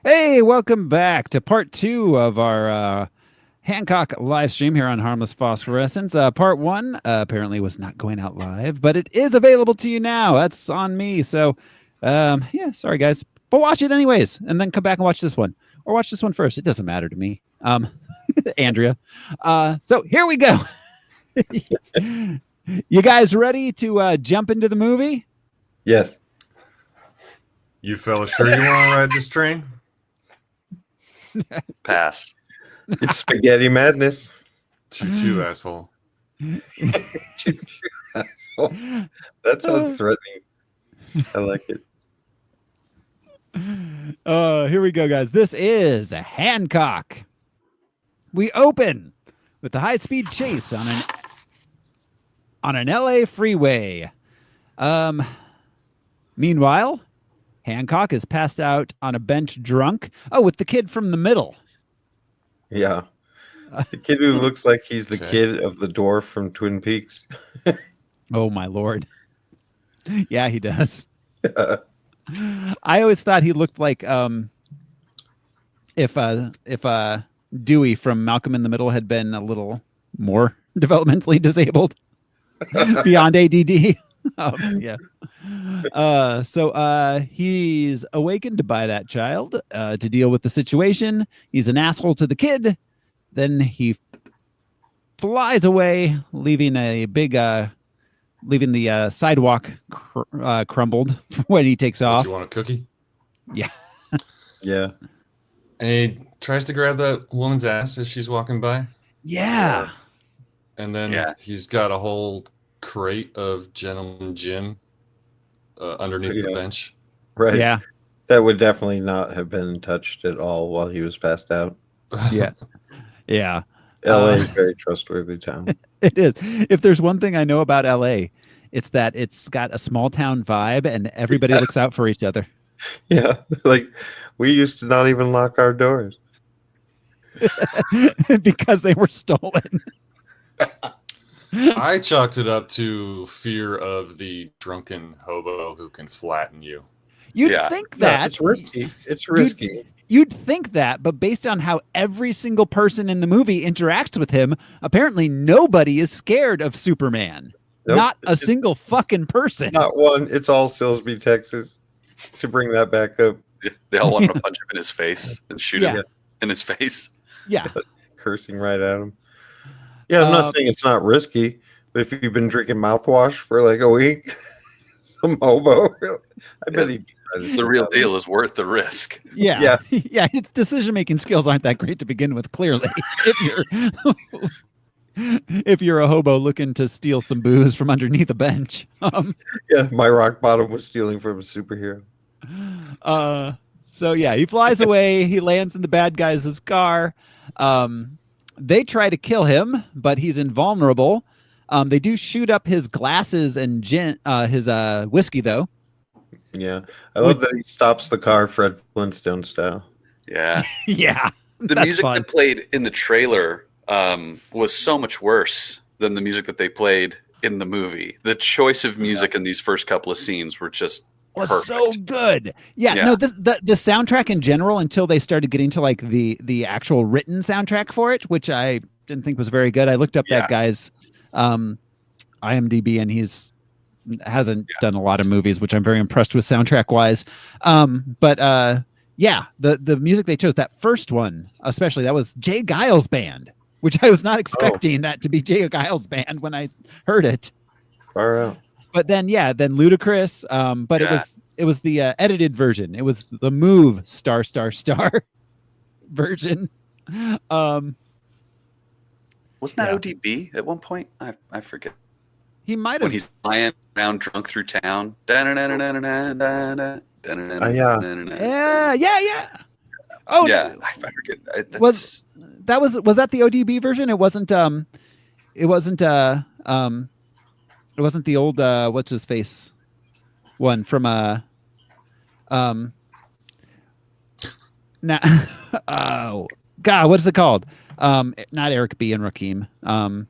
Hey, welcome back to part two of our Hancock live stream here on Harmless Phosphorescence. Part one apparently was not going out live, but it is available to you now. That's on me. So, yeah, sorry guys, but watch it anyways, and then come back and watch this one, or watch this one first. It doesn't matter to me. Andrea. So here we go. You guys ready to jump into the movie? Yes. You fellas sure you want to ride this train? Pass. It's spaghetti madness. Choo-choo, asshole. Asshole. That sounds threatening. I like it. Here we go, guys. This is Hancock. We open with a high-speed chase on an LA freeway. Meanwhile, Hancock is passed out on a bench drunk. Oh, with the kid from the middle. Yeah. The kid who looks like he's the kid of the dwarf from Twin Peaks. Oh, my Lord. Yeah, he does. I always thought he looked like if Dewey from Malcolm in the Middle had been a little more developmentally disabled beyond ADD. Yeah. So he's awakened by that child to deal with the situation. He's an asshole to the kid. Then he flies away, leaving the sidewalk crumbled when he takes off. You want a cookie? Yeah. Yeah. And he tries to grab that woman's ass as she's walking by. Yeah. And then he's got a whole crate of Gentleman Jim underneath the bench. Right. Yeah. That would definitely not have been touched at all while he was passed out. Yeah. Yeah. LA is a very trustworthy town. It is. If there's one thing I know about LA, it's that it's got a small town vibe and everybody looks out for each other. Yeah. Like we used to not even lock our doors. Because they were stolen. I chalked it up to fear of the drunken hobo who can flatten you. You'd think that. No, it's risky. It's risky. You'd think that, but based on how every single person in the movie interacts with him, apparently nobody is scared of Superman. Nope. Not a single fucking person. Not one. It's all Silsbee, Texas. To bring that back up. They all want to punch him in his face and shoot him in his face. Yeah. Cursing right at him. Yeah, I'm not saying it's not risky, but if you've been drinking mouthwash for like a week, some hobo, I bet he'd be ready. The real deal is worth the risk. Yeah. Yeah. Its decision-making skills aren't that great to begin with, clearly. If you're a hobo looking to steal some booze from underneath a bench. Yeah, my rock bottom was stealing from a superhero. So yeah, he flies away. He lands in the bad guys' car. They try to kill him, but he's invulnerable. They do shoot up his glasses and his whiskey, though. Yeah, I love that he stops the car Fred Flintstone style. Yeah. Yeah. The music that played in the trailer was so much worse than the music that they played in the movie. The choice of music in these first couple of scenes were just perfect. So good. Yeah. No, the soundtrack in general, until they started getting to like the actual written soundtrack for it, which I didn't think was very good. I looked up that guy's IMDb, and hasn't done a lot of movies, which I'm very impressed with soundtrack wise. But the music they chose, that first one especially, that was Jay Giles' band, which I was not expecting that to be Jay Giles' band when I heard it. Far out. But then Ludacris. But it was the edited version. It was the Move star version. Wasn't that ODB at one point? I forget. He might have. When he's flying around drunk through town. Yeah. Oh yeah, I forget. Was that the ODB version? It wasn't. It wasn't the old what's his face one from oh God, what is it called? Not Eric B and Rakim.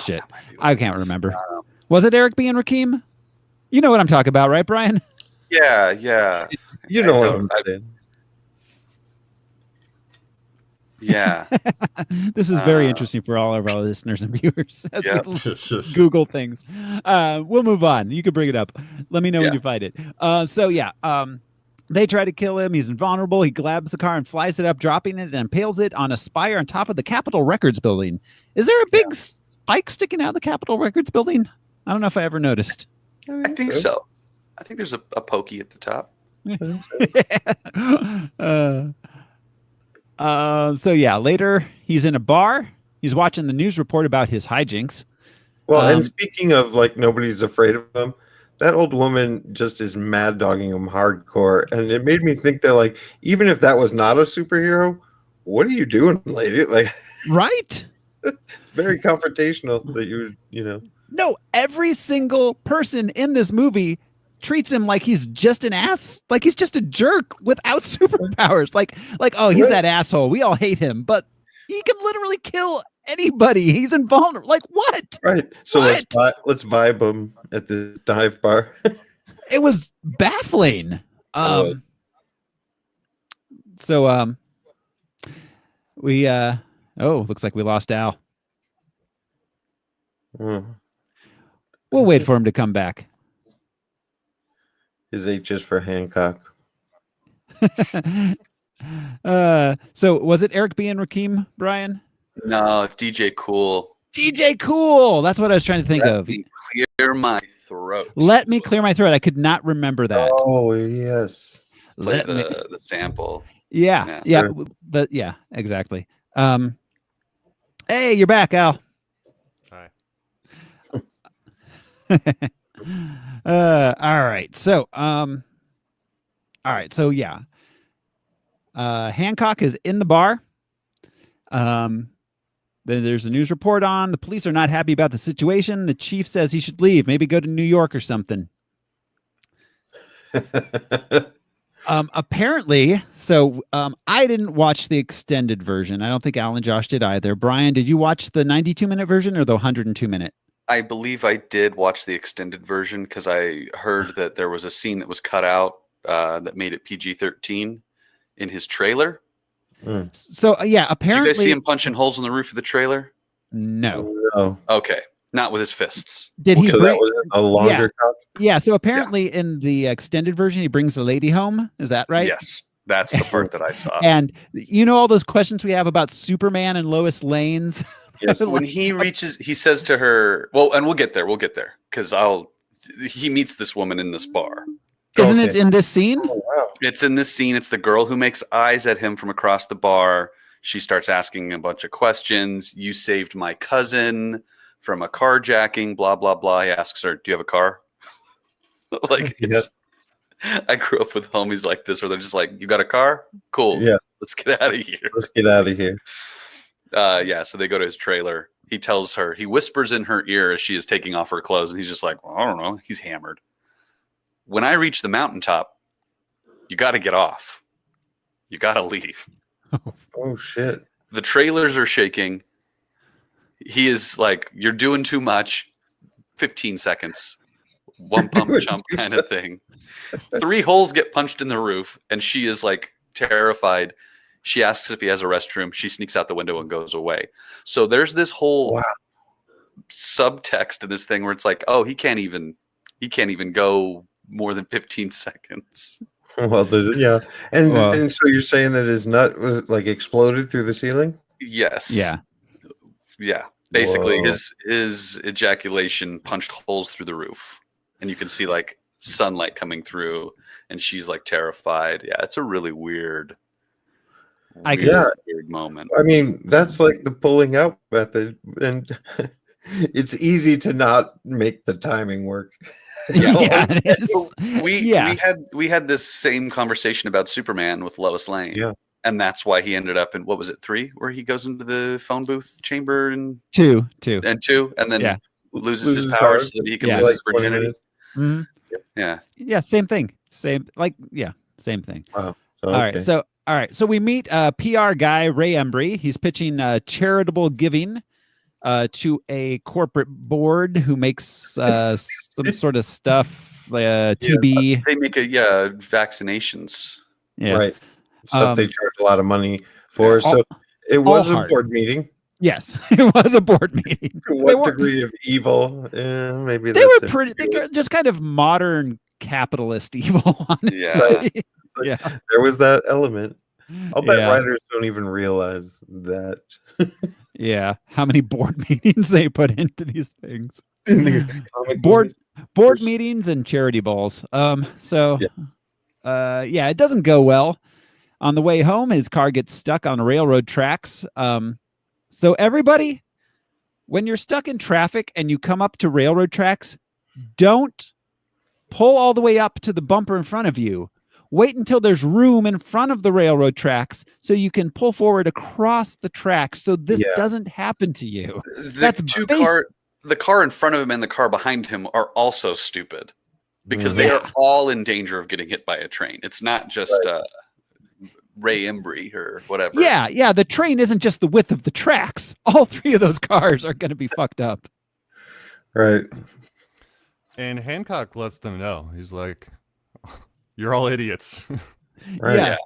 Shit, I can't remember. Was it Eric B and Rakim? You know what I'm talking about, right, Brian? Yeah. You I know what don't- I'm saying. Yeah. This is very interesting for all of our listeners and viewers as Yep. we Google things. We'll move on. You can bring it up. Let me know when Yeah. you find it. They try to kill him. He's invulnerable. He grabs the car and flies it up, dropping it and impales it on a spire on top of the Capitol Records building. Is there a big spike sticking out of the Capitol Records building? I don't know if I ever noticed. I think so. I think there's a pokey at the top. Later he's in a bar. He's watching the news report about his hijinks. Well, and speaking of like nobody's afraid of him, that old woman just is mad dogging him hardcore, and it made me think that like even if that was not a superhero, what are you doing, lady? Like, right? Very confrontational. That you know. No, every single person in this movie treats him like he's just an ass, like he's just a jerk without superpowers. Like, oh, he's that asshole. We all hate him, but he can literally kill anybody. He's invulnerable. Like, what? Right. So What? let's vibe him at the dive bar. It was baffling. Looks like we lost Al. We'll wait for him to come back. His H is for Hancock. So was it Eric B and Rakim, Brian? No, DJ Cool. DJ Cool. That's what I was trying to think of. Clear my throat. Let me clear my throat. I could not remember that. Oh yes. Play the sample. Yeah. Yeah, exactly. Hey, you're back, Al. Hi. All right. So, Hancock is in the bar. Then there's a news report on. The police are not happy about the situation. The chief says he should leave, maybe go to New York or something. Apparently, I didn't watch the extended version. I don't think Al and Josh did either. Brian, did you watch the 92-minute version or the 102-minute? I believe I did watch the extended version because I heard that there was a scene that was cut out that made it PG-13 in his trailer. So apparently, did you guys see him punching holes in the roof of the trailer? No. Okay, not with his fists. Did he? That was a longer cock? Yeah. So apparently, in the extended version, he brings the lady home. Is that right? Yes, that's the part that I saw. And you know all those questions we have about Superman and Lois Lane's. Yes. When he reaches, he says to her, "Well," and we'll get there because he meets this woman in this bar. Isn't it in this scene? Oh, wow. It's in this scene. It's the girl who makes eyes at him from across the bar. She starts asking a bunch of questions. You saved my cousin from a carjacking, blah, blah, blah. He asks her, do you have a car? I grew up with homies like this where they're just like, you got a car? Cool. Yeah. Let's get out of here. Let's get out of here. So they go to his trailer. He tells her, he whispers in her ear as she is taking off her clothes. And he's just like, well, I don't know. He's hammered. When I reach the mountaintop, you got to get off. You got to leave. Oh, shit. The trailers are shaking. He is like, you're doing too much. 15 seconds. One pump jump kind of thing. 3 holes get punched in the roof, and she is like terrified. She asks if he has a restroom. She sneaks out the window and goes away. So there's this whole subtext in this thing where it's like, oh, he can't even go more than 15 seconds. Well, and so you're saying that his nut was like exploded through the ceiling? Yes. Yeah. Basically, his ejaculation punched holes through the roof, and you can see like sunlight coming through, and she's like terrified. Yeah, it's a really weird moment. I mean, that's like the pulling out method, and it's easy to not make the timing work. It is. We had this same conversation about Superman with Lois Lane. Yeah. And that's why he ended up in, what was it, 3, where he goes into the phone booth chamber and 2, and then loses his powers so that he can lose his virginity. Mm-hmm. Yeah, same thing. Same thing. Wow. All right. So we meet PR guy Ray Embry. He's pitching charitable giving to a corporate board who makes some sort of stuff TB. They make vaccinations. Yeah. Right. Stuff they Um, charge a lot of money for. all- So it was a hard. board meeting. Yes, it was a board meeting. To what degree of evil? Maybe They that's were pretty. They ambiguous. were just kind of modern capitalist evil. Honestly. Yeah. Yeah. There was that element. I'll bet Yeah. writers don't even realize that. Yeah. How many board meetings they put into these things? In the comic Board movies. meetings and charity balls. So Yes. yeah, it doesn't go well. On the way home, his car gets stuck on railroad tracks. So everybody, when you're stuck in traffic and you come up to railroad tracks, don't pull all the way up to the bumper in front of you. Wait until there's room in front of the railroad tracks so you can pull forward across the tracks so this doesn't happen to you. The car in front of him and the car behind him are also stupid because they are all in danger of getting hit by a train. It's not just Ray Embry or whatever. Yeah. The train isn't just the width of the tracks. All three of those cars are going to be fucked up. Right. And Hancock lets them know. He's like, "You're all idiots." Right.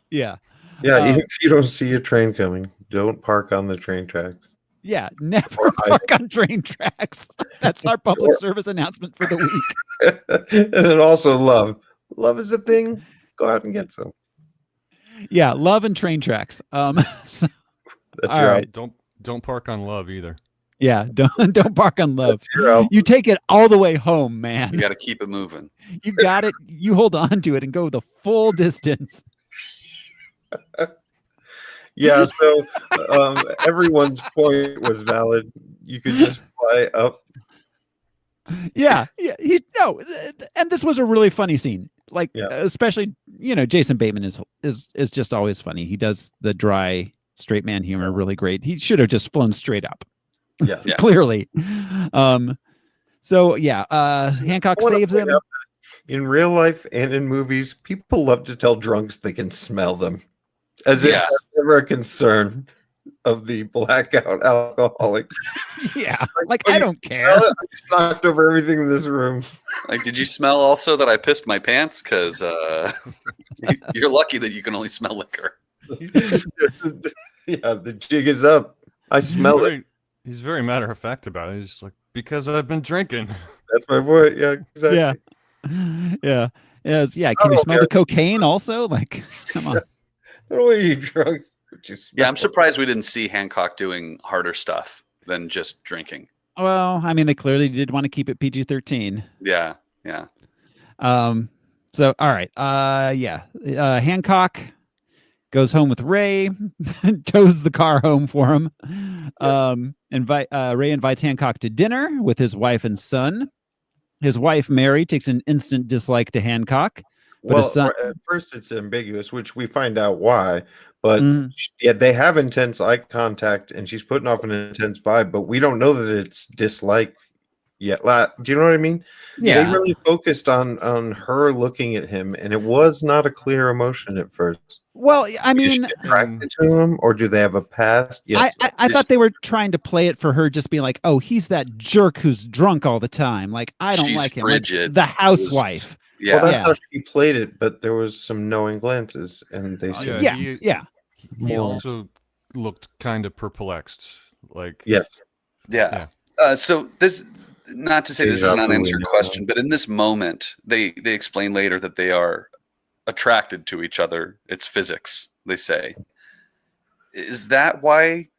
Yeah. Even if you don't see a train coming, don't park on the train tracks. Yeah, never park on train tracks. That's our public service announcement for the week. And then also love. Love is a thing. Go out and get some. Yeah, love and train tracks. So, That's all your right. Don't park on love either. Yeah, don't park on love. That's your album. You take it all the way home, man. You got to keep it moving. You got it. You hold on to it and go the full distance. Yeah, so everyone's point was valid. You could just fly up. Yeah. And this was a really funny scene. Like, especially, Jason Bateman is just always funny. He does the dry straight man humor really great. He should have just flown straight up. Yeah. Clearly. So Hancock saves him. In real life and in movies, people love to tell drunks they can smell them. As if that's never a concern of the blackout alcoholic. Yeah. Like I don't care. I just knocked over everything in this room. Like, did you smell also that I pissed my pants? Because you're lucky that you can only smell liquor. Yeah, the jig is up. I smell it. He's very matter of fact about it. He's just like, because I've been drinking. That's my point. Yeah, exactly. Yeah. Can you smell the cocaine also? Like, come on. Not only are you drunk, but you smell. Yeah, I'm surprised we didn't see Hancock doing harder stuff than just drinking. Well, I mean, they clearly did want to keep it PG-13. Yeah. So, all right. Hancock goes home with Ray, tows the car home for him. Ray invites Hancock to dinner with his wife and son. His wife, Mary, takes an instant dislike to Hancock. But his son... at first it's ambiguous, which we find out why. But they have intense eye contact, and she's putting off an intense vibe, but we don't know that it's dislike yet. Do you know what I mean? Yeah. They really focused on her looking at him, and it was not a clear emotion at first. Well, I mean, is she attracted to him, or do they have a past? Yes, I thought they were trying to play it for her, just being like, "Oh, he's that jerk who's drunk all the time. Like, I don't like him." Frigid. Like, the housewife. Yeah, well, that's how she played it. But there was some knowing glances, and they said, He also looked kind of perplexed. Like, yes, yeah. So this, not to say this is an unanswered question, but in this moment, they explain later that they are attracted to each other. It's physics, they say. Is that why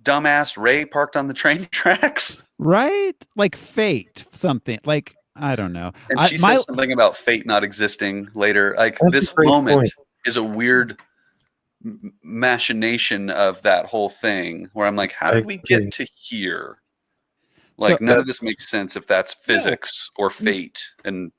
dumbass Ray parked on the train tracks? Right? Like fate, something. Like, I don't know. And she says something about fate not existing later. Like, this moment is a weird machination of that whole thing where I'm like, how did we get to here? Like, none of this makes sense if that's physics or fate. And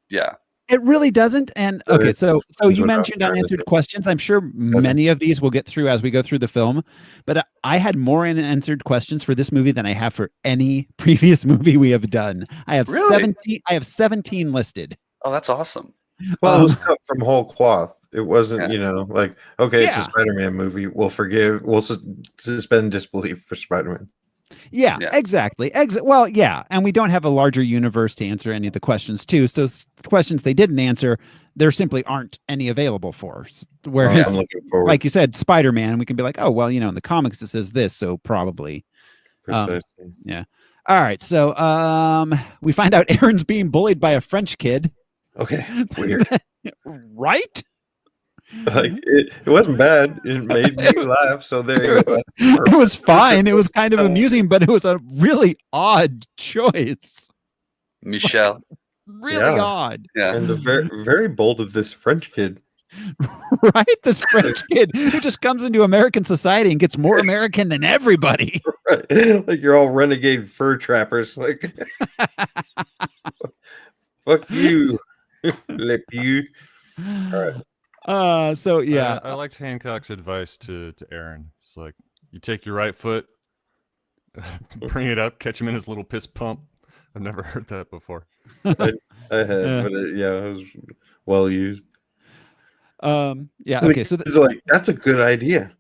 it really doesn't. And okay, so you mentioned unanswered questions. I'm sure many of these we'll get through as we go through the film, but I had more unanswered questions for this movie than I have for any previous movie we have done. I have 17. I have 17 listed. Oh, that's awesome. Well, it was cut from whole cloth. It wasn't, like, okay, it's a Spider-Man movie. We'll suspend disbelief for Spider-Man. Yeah, Yeah. exactly. Well, yeah, and we don't have a larger universe to answer any of the questions too. So questions they didn't answer, there simply aren't any available for. Oh, Whereas, I'm looking forward. like you said, Spider-Man, we can be like, oh well, in the comics it says this, so probably. Precisely. Yeah. All right. So we find out Aaron's being bullied by a French kid. Okay. Weird. Right? Like it wasn't bad. It made me laugh. So there you go. It was fine. It was kind of amusing, but it was a really odd choice. Michelle. Really Yeah. odd. Yeah. And the very very bold of this French kid. Right? This French kid who just comes into American society and gets more American than everybody. Right. Like you're all renegade fur trappers. Like fuck you. Le pew. So yeah. I liked Hancock's advice to Aaron. It's like you take your right foot, bring it up, catch him in his little piss pump. I've never heard that before. I had, but it was well used. Yeah. Okay. So it's like that's a good idea.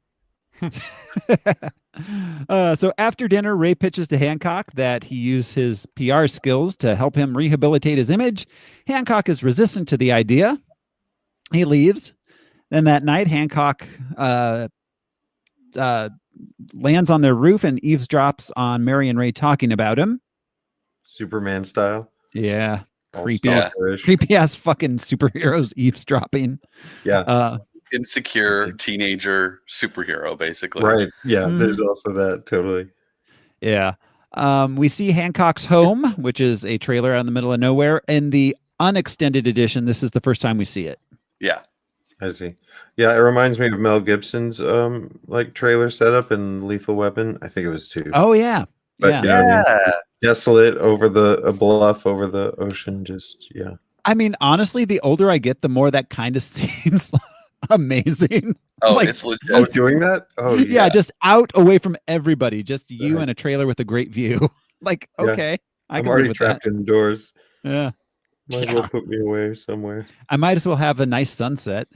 So after dinner, Ray pitches to Hancock that he use his PR skills to help him rehabilitate his image. Hancock is resistant to the idea. He leaves. Then that night, Hancock lands on their roof and eavesdrops on Mary and Ray talking about him. Superman style. Yeah. All Creepy. stalkerish. Creepy ass fucking superheroes eavesdropping. Yeah. Insecure teenager superhero, basically. Right. Yeah. There's also that. Totally. Yeah. We see Hancock's home, which is a trailer out in the middle of nowhere. In the unextended edition, this is the first time we see it. Yeah. I see. Yeah, it reminds me of Mel Gibson's like trailer setup in Lethal Weapon. I think it was 2. Oh yeah. But Yeah. I mean, desolate over a bluff over the ocean. Just I mean, honestly, the older I get, the more that kind of seems amazing. Oh, Like, it's legit. oh, doing that. Oh yeah, just out away from everybody, just you Right. and a trailer with a great view. Like, Yeah. okay, I I'm can already live with trapped indoors. that. Yeah, Might as well put me away somewhere. I might as well have a nice sunset.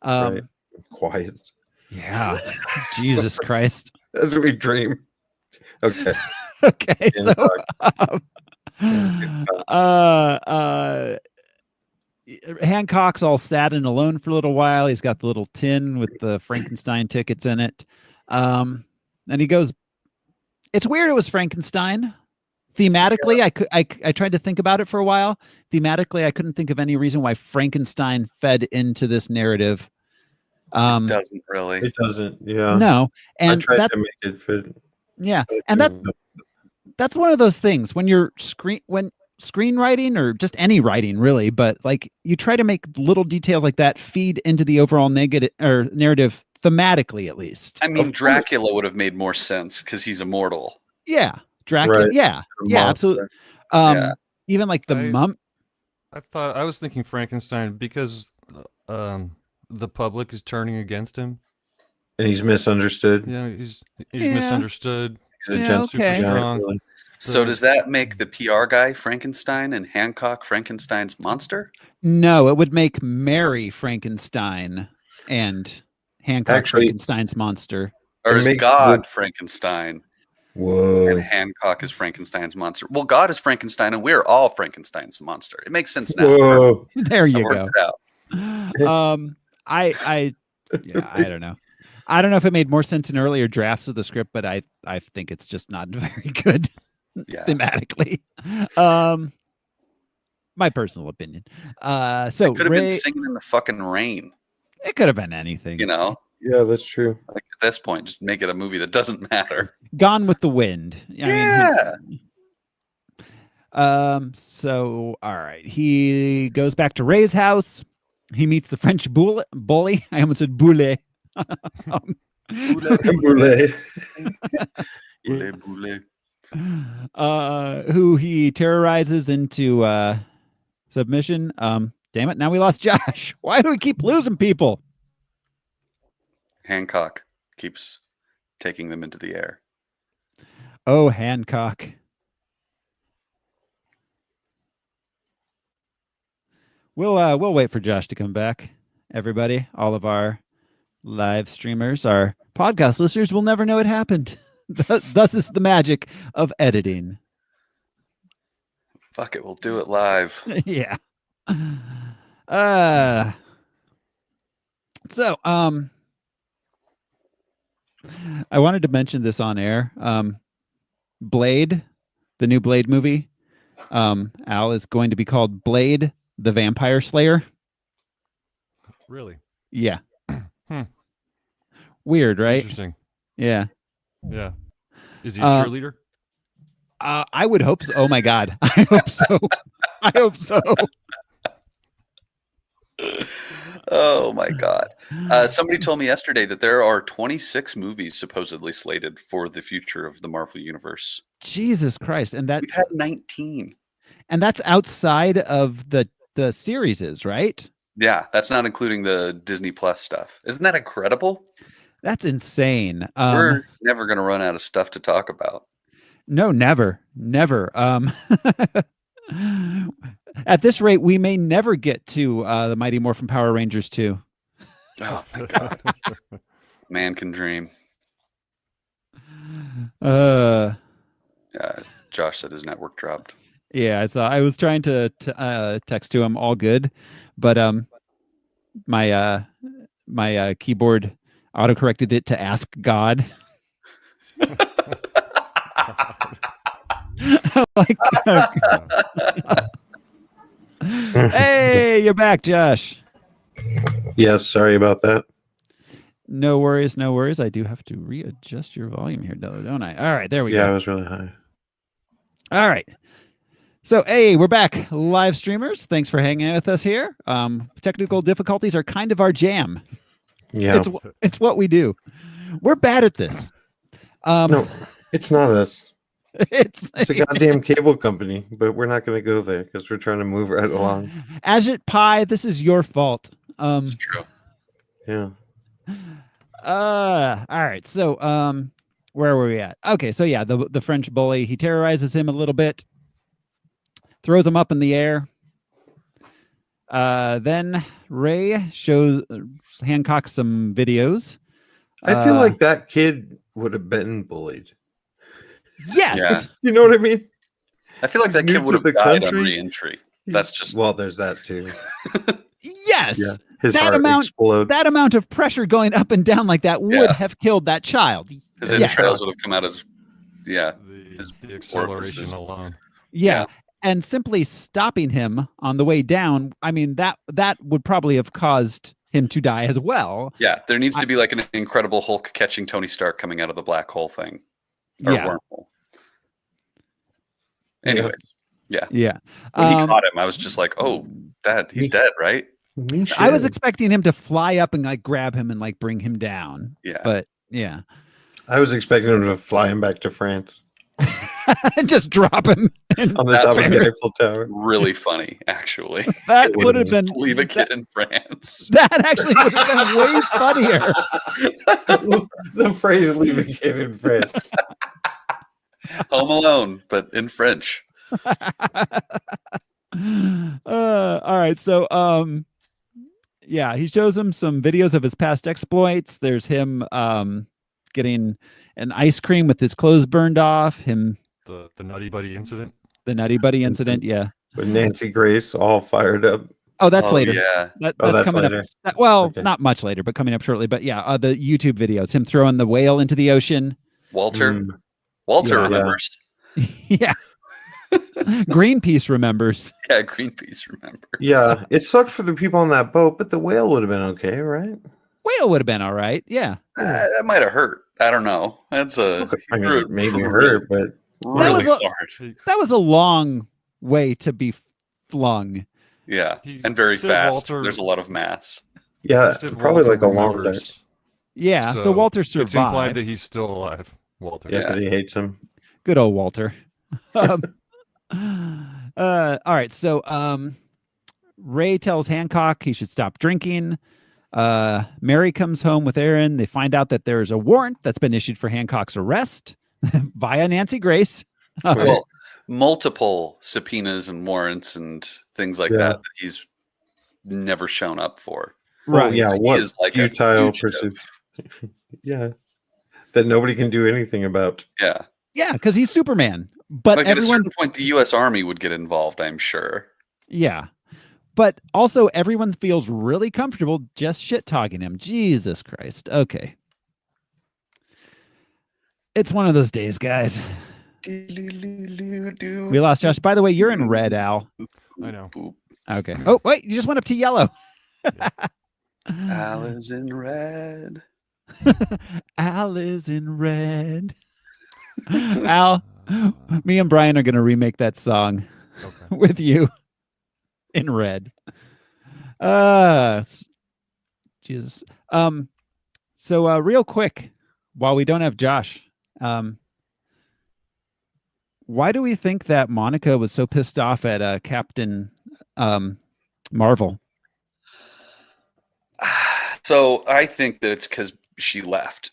Right. Quiet. Yeah, Jesus Christ. That's what we dream. Okay. Okay, so Hancock's all sad and alone for a little while. He's got the little tin with the Frankenstein tickets in it. And he goes, it's weird it was Frankenstein. Thematically, I tried to think about it for a while. Thematically, I couldn't think of any reason why Frankenstein fed into this narrative. It doesn't really. It doesn't. Yeah. No. And I tried to make it fit. Yeah. And that's one of those things when you're screenwriting or just any writing really, but like you try to make little details like that feed into the overall negative or narrative thematically, at least. I mean, Dracula would have made more sense because he's immortal. Yeah. Dracula. Right. Yeah. Yeah, absolutely. Yeah. Even like the mum. I was thinking Frankenstein because the public is turning against him. And he's misunderstood. Yeah, he's misunderstood. He's a Yeah, gent- okay. super strong. Really. So does that make the PR guy Frankenstein and Hancock Frankenstein's monster? No, it would make Mary Frankenstein and Hancock Actually- Frankenstein's monster. Or It is makes God Frankenstein Whoa. and Hancock is Frankenstein's monster? Well, God is Frankenstein and we're all Frankenstein's monster. It makes sense now. Whoa. There I you worked go. it out. I don't know. I don't know if it made more sense in earlier drafts of the script, but I think it's just not very good Yeah. thematically. My personal opinion. So Could have Ray, been singing in the fucking rain, it could have been anything. you know? Yeah, that's true. Like at this point, just make it a movie that doesn't matter. Gone with the Wind. Yeah. So all right, he goes back to Ray's house. He meets the French bully. I almost said boule. Boulet. Boule, boule. Who he terrorizes into submission. Damn it! Now we lost Josh. Why do we keep losing people? Hancock keeps taking them into the air. Oh, Hancock. We'll wait for Josh to come back. Everybody, all of our live streamers, our podcast listeners will never know it happened. Thus is the magic of editing. Fuck it, we'll do it live. Yeah. Uh. So, I wanted to mention this on air. Blade, the new Blade movie, Al, is going to be called Blade the Vampire Slayer. Really? Yeah. Hmm. Weird, right? Interesting. Yeah. Yeah. Is he a Uh, cheerleader? I would hope so. Oh my God. I hope so. I hope so. Oh my god! Somebody told me yesterday that there are 26 movies supposedly slated for the future of the Marvel universe. Jesus Christ. And We've had 19. that's outside of the series, right? Yeah, that's not including the Disney Plus stuff. Isn't that incredible? That's insane. We're never going to run out of stuff to talk about. No, never. Never. At this rate, we may never get to the Mighty Morphin Power Rangers 2. Oh my god! Man can dream. Uh, Yeah, Josh said his network dropped. yeah, I was trying to text to him all good, but my keyboard autocorrected it to ask God. Like, hey, you're back, Josh. Yes, sorry about that. No worries, no worries. I do have to readjust your volume here, though, don't I? All right, there we Yeah, it go. was really high. All right. So, hey, we're back, live streamers. Thanks for hanging with us here. Technical difficulties are kind of our jam. Yeah. It's what we do. We're bad at this. No, it's not us. It's It's a goddamn cable company, but we're not going to go there because we're trying to move right along. Ajit Pi, this is your fault. It's true. Yeah. All right. So, where were we at? Okay. So yeah, the French bully, he terrorizes him a little bit, throws him up in the air. Then Ray shows Hancock some videos. I feel like that kid would have been bullied. Yes. Yeah. You know what I mean? I feel like that New kid to would have the died on country? re-entry. That's just Well, there's that too. Yes. Yeah. His That heart amount- explode. That amount of pressure going up and down like that would Yeah. have killed that child. his Yeah. entrails would have come out as The His acceleration orifices. alone. Yeah. Yeah. And simply stopping him on the way down, I mean, that would probably have caused him to die as well. Yeah, there needs to be like an Incredible Hulk catching Tony Stark coming out of the black hole thing. Or Yeah. wormhole. Anyway, Yeah. when he caught him, I was just like, oh, he's dead, right? I was expecting him to fly up and like grab him and like bring him down. Yeah. But yeah. I was expecting him to fly him back to France And just drop him. on the top of the Eiffel Tower. Really funny, actually. That would have been Leave a kid in France. that actually would have been way funnier. The phrase "leave a kid in France." Home Alone, but in French. All right. So yeah, he shows him some videos of his past exploits. There's him getting an ice cream with his clothes burned off, him The Nutty Buddy incident. the Nutty Buddy incident, yeah. With Nancy Grace all fired up. Oh, that's Oh, later. yeah. That's coming later. up. Well, Okay. not much later, but coming up shortly. But yeah, the YouTube videos, him throwing the whale into the ocean. Walter Mm. Walter Yeah. remembers. Yeah. Greenpeace remembers. Yeah, Greenpeace remembers. Yeah, it sucked for the people on that boat, but the whale would have been okay, right? Whale would have been all right. Yeah. That might have hurt. I don't know. That's a I mean, threw it made me really- hurt, but really was a- hard. That was a long way to be flung. Yeah, He and very said fast. Walter- There's a lot of mass. yeah, He said probably Walter like a long day. remembers, Yeah. So Walter It's implied survived. that he's still alive. Walter. Yeah, because he hates him. Good old Walter. All right. So Ray tells Hancock he should stop drinking. Mary comes home with Aaron. They find out that there's a warrant that's been issued for Hancock's arrest via Nancy Grace. Well, multiple subpoenas and warrants and things like Yeah. that he's never shown up for. Right. Yeah, He what is like a futile fugitive. pursuit. Yeah. that nobody can do anything about. Yeah. Yeah, because he's Superman. But Like at a everyone, certain point, the U.S. Army would get involved, I'm sure. yeah. But also, everyone feels really comfortable just shit talking him. Jesus Christ. Okay. It's one of those days, guys. We lost Josh. By the way, you're in red, Al. I know. Okay. Oh, wait, you just went up to yellow. Al is in red. Al is in red. Al, me and Brian are going to remake that song Okay. with you in red. Jesus. So real quick, while we don't have Josh, why do we think that Monica was so pissed off at Captain Marvel? So I think that it's because she left.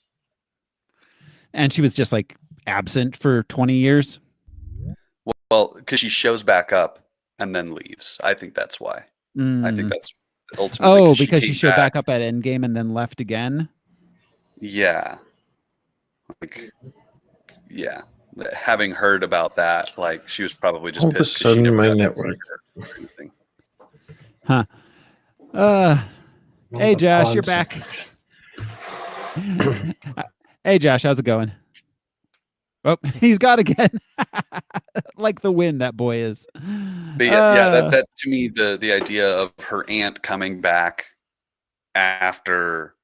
And she was just like absent for 20 years. Well, because she shows back up and then leaves. I think that's why. I think that's ultimately. Oh, because she came showed back up at Endgame and then left again. Yeah. Like, yeah. Having heard about that, like she was probably just All of a pissed because she sudden, never my got to see network. her or anything. Huh. Hey, the Josh, you're pods. back. Hey, Josh, how's it going? Oh, he's got again. Like the wind that boy is. But yeah, that to me, the idea of her aunt coming back after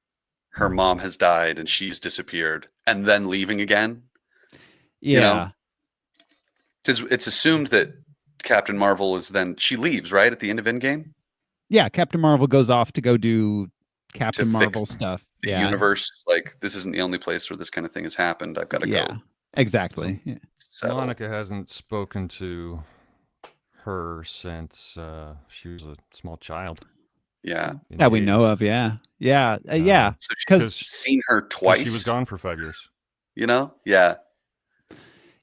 her mom has died and she's disappeared and then leaving again. Yeah. You know? It's assumed that Captain Marvel is then she leaves, right? At the end of Endgame? Yeah, Captain Marvel goes off to go do Captain fix Marvel stuff. The Yeah. universe, like this isn't the only place where this kind of thing has happened. I've got to Yeah. go. Exactly. Yeah. Settle. Monica hasn't spoken to her since she was a small child. Yeah. That we know of. Yeah. Yeah. Yeah. So Because she's seen her 'cause twice. she was gone for 5 years. You know? Yeah.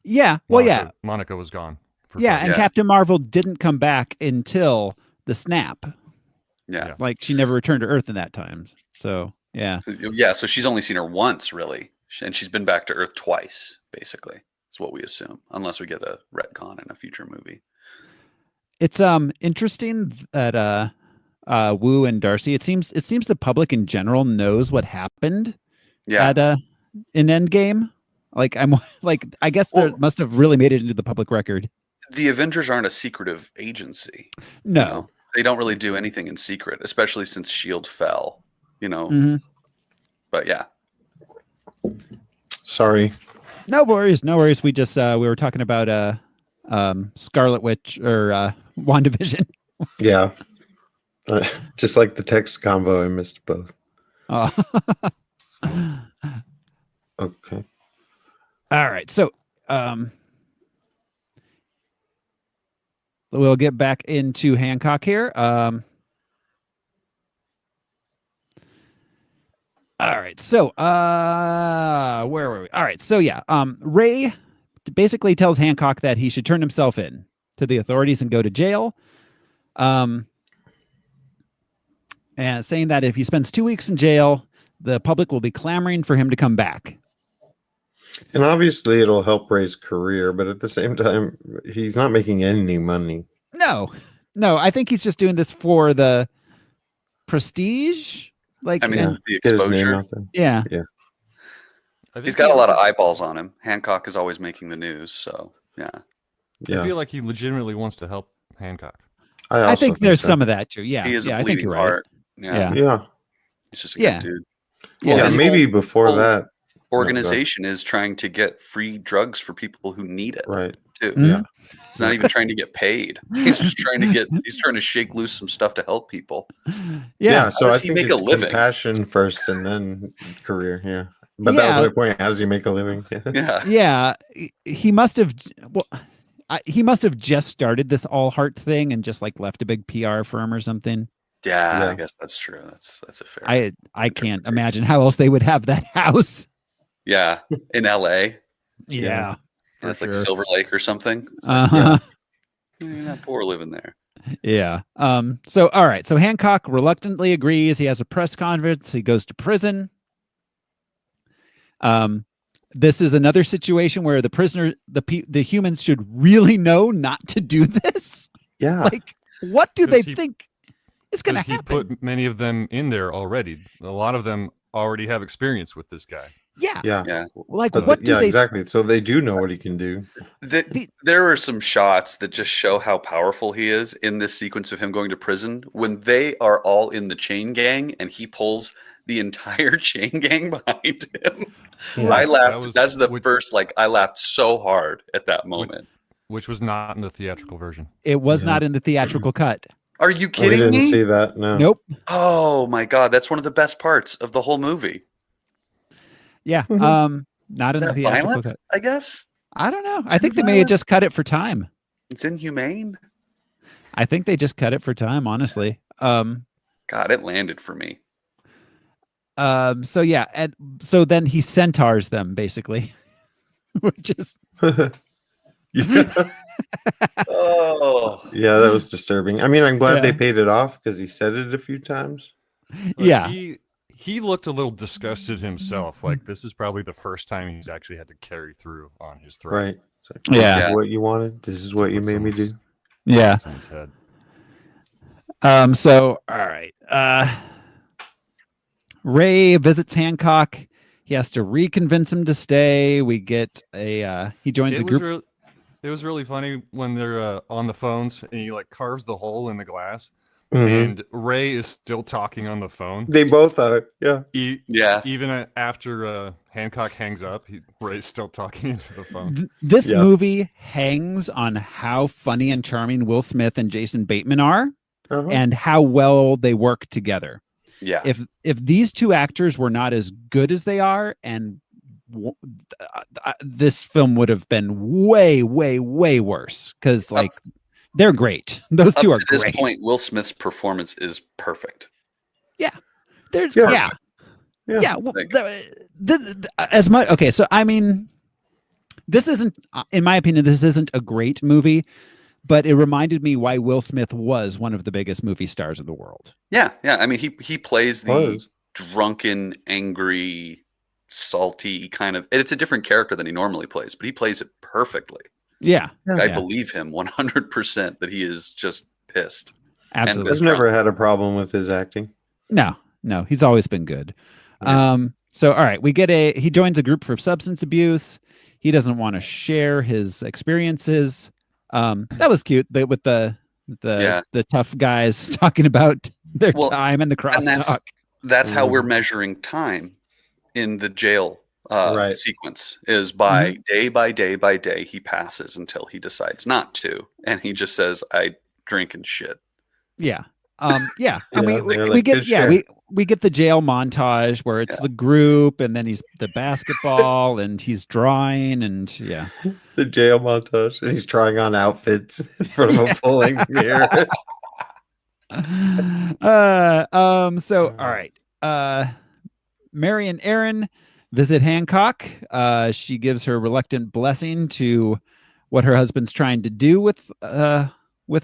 yeah. Well, yeah. Monica was gone. For Yeah. 5 And years. Captain Marvel didn't come back until the snap. Yeah. Like she never returned to Earth in that time. So, yeah. Yeah. So she's only seen her once, really. And she's been back to Earth twice, basically. That's what we assume, unless we get a retcon in a future movie. It's interesting that Wu and Darcy, it seems the public in general knows what happened Yeah. at in Endgame. Like I guess they must have really made it into the public record. The Avengers aren't a secretive agency. No. You know? They don't really do anything in secret, especially since SHIELD fell, you know. Mm-hmm. But yeah. Sorry. No worries. We just we were talking about Scarlet Witch or WandaVision. Yeah. Just like the text combo, I missed both. Oh. Okay. All right. So we'll get back into Hancock here. All right. So where were we? All right. So yeah, Ray basically tells Hancock that he should turn himself in to the authorities and go to jail. And saying that if he spends 2 weeks in jail, the public will be clamoring for him to come back. And obviously it'll help Ray's career, but at the same time, he's not making any money. No, I think he's just doing this for the prestige. Like, I mean, and- the Get his name exposure. out there. yeah. I think He's got a lot of eyeballs on him. Hancock is always making the news, so yeah. Yeah. I feel like he legitimately wants to help Hancock. I I also think there's so. some of that too. Yeah. He is yeah, a I think bleeding you're heart. right. Yeah. Yeah. He's just a Yeah. good dude. Yeah. Yeah, his maybe whole- before whole that. Organization is trying to get free drugs for people who need it Right. too. Mhm. Yeah. He's not even trying to get paid. He's just trying to shake loose some stuff to help people. Yeah. So How I does he think make a it's living? compassion first and then career. Yeah. But that Yeah. was my point. How does he make a living? Yeah. Yeah. He must have. Well, he must have just started this all heart thing and just like left a big PR firm or something. Yeah, Yeah. I guess that's true. That's a fair. I can't imagine how else they would have that house. Yeah, in LA. Yeah. And it's for like sure. Silver Lake or something. It's like, Uh-huh. you're not poor living there. Yeah. So all right. So Hancock reluctantly agrees. He has a press conference. He goes to prison. this is another situation where the prisoner, the humans should really know not to do this. Yeah. Like, what do they 'Cause he- think is going to Because he happen? put many of them in there already. A lot of them already have experience with this guy. Yeah. Yeah. Yeah. Like, But what do yeah, they? exactly. So they do know what he can do. There are some shots that just show how powerful he is in this sequence of him going to prison when they are all in the chain gang and he pulls the entire chain gang behind him. Yeah. I laughed. was- That's the which- first, like, I laughed so hard at that moment. Which was not in the theatrical version. It was Yeah. not in the theatrical cut. Are you We kidding didn't me? see that. No. Nope. Oh my God. That's one of the best parts of the whole movie. Yeah. Mhm. Not Is in the that theatrical violent? cut. I guess. I don't know. I Too think they may have violent? just cut it for time. It's inhumane. I think they just cut it for time, honestly. God, it landed for me. So yeah, and so then he centaurs them basically, which is Yeah. Oh. Yeah, that was disturbing. I mean, I'm glad they Yeah. paid it off because he said it a few times. Like, yeah, He looked a little disgusted himself. Like, this is probably the first time he's actually had to carry through on his throat. Right. It's like, Yeah. This is what you wanted. This is what you made me do. yeah. Someone's head. So all right. Ray visits Hancock. He has to reconvince him to stay. We get a he joins a group. It was really funny when they're on the phones and he like carves the hole in the glass, Mhm. and Ray is still talking on the phone. They both are. Yeah. Yeah. Even after Hancock hangs up, Ray's still talking into the phone. This Yeah. movie hangs on how funny and charming Will Smith and Jason Bateman are, Uh-huh. and how well they work together. Yeah. If these two actors were not as good as they are, and this film would have been way worse, because like they're great. Those Up two are to this great. point, Will Smith's performance is perfect. There's Yeah. yeah. Well, Like- as much okay. So I mean, this isn't, in my opinion, this isn't a great movie, but it reminded me why Will Smith was one of the biggest movie stars in the world. Yeah. Yeah. I mean, he plays the Was. drunken, angry, salty kind of, and it's a different character than he normally plays, but he plays it perfectly. Yeah, I Yeah. believe him 100% that he is just pissed. absolutely. I've never had a problem with his acting. No, he's always been good. Yeah. So all right, he joins a group for substance abuse. He doesn't want to share his experiences. That was cute. With the Yeah. tough guys talking about their Well, time and the And crosstalk. that's how we're Mhm. measuring time in the jail Right. sequence, is by day by day by day he passes until he decides not to, and he just says, "I drink and shit." Yeah. Yeah. And Yeah, we they're we like, get "Good yeah, share." we get the jail montage where it's Yeah. the group, and then he's the basketball and he's drawing, and yeah. The jail montage. And he's trying on outfits in front of a full length mirror. So all right. Mary and Aaron visit Hancock. She gives her reluctant blessing to what her husband's trying to do with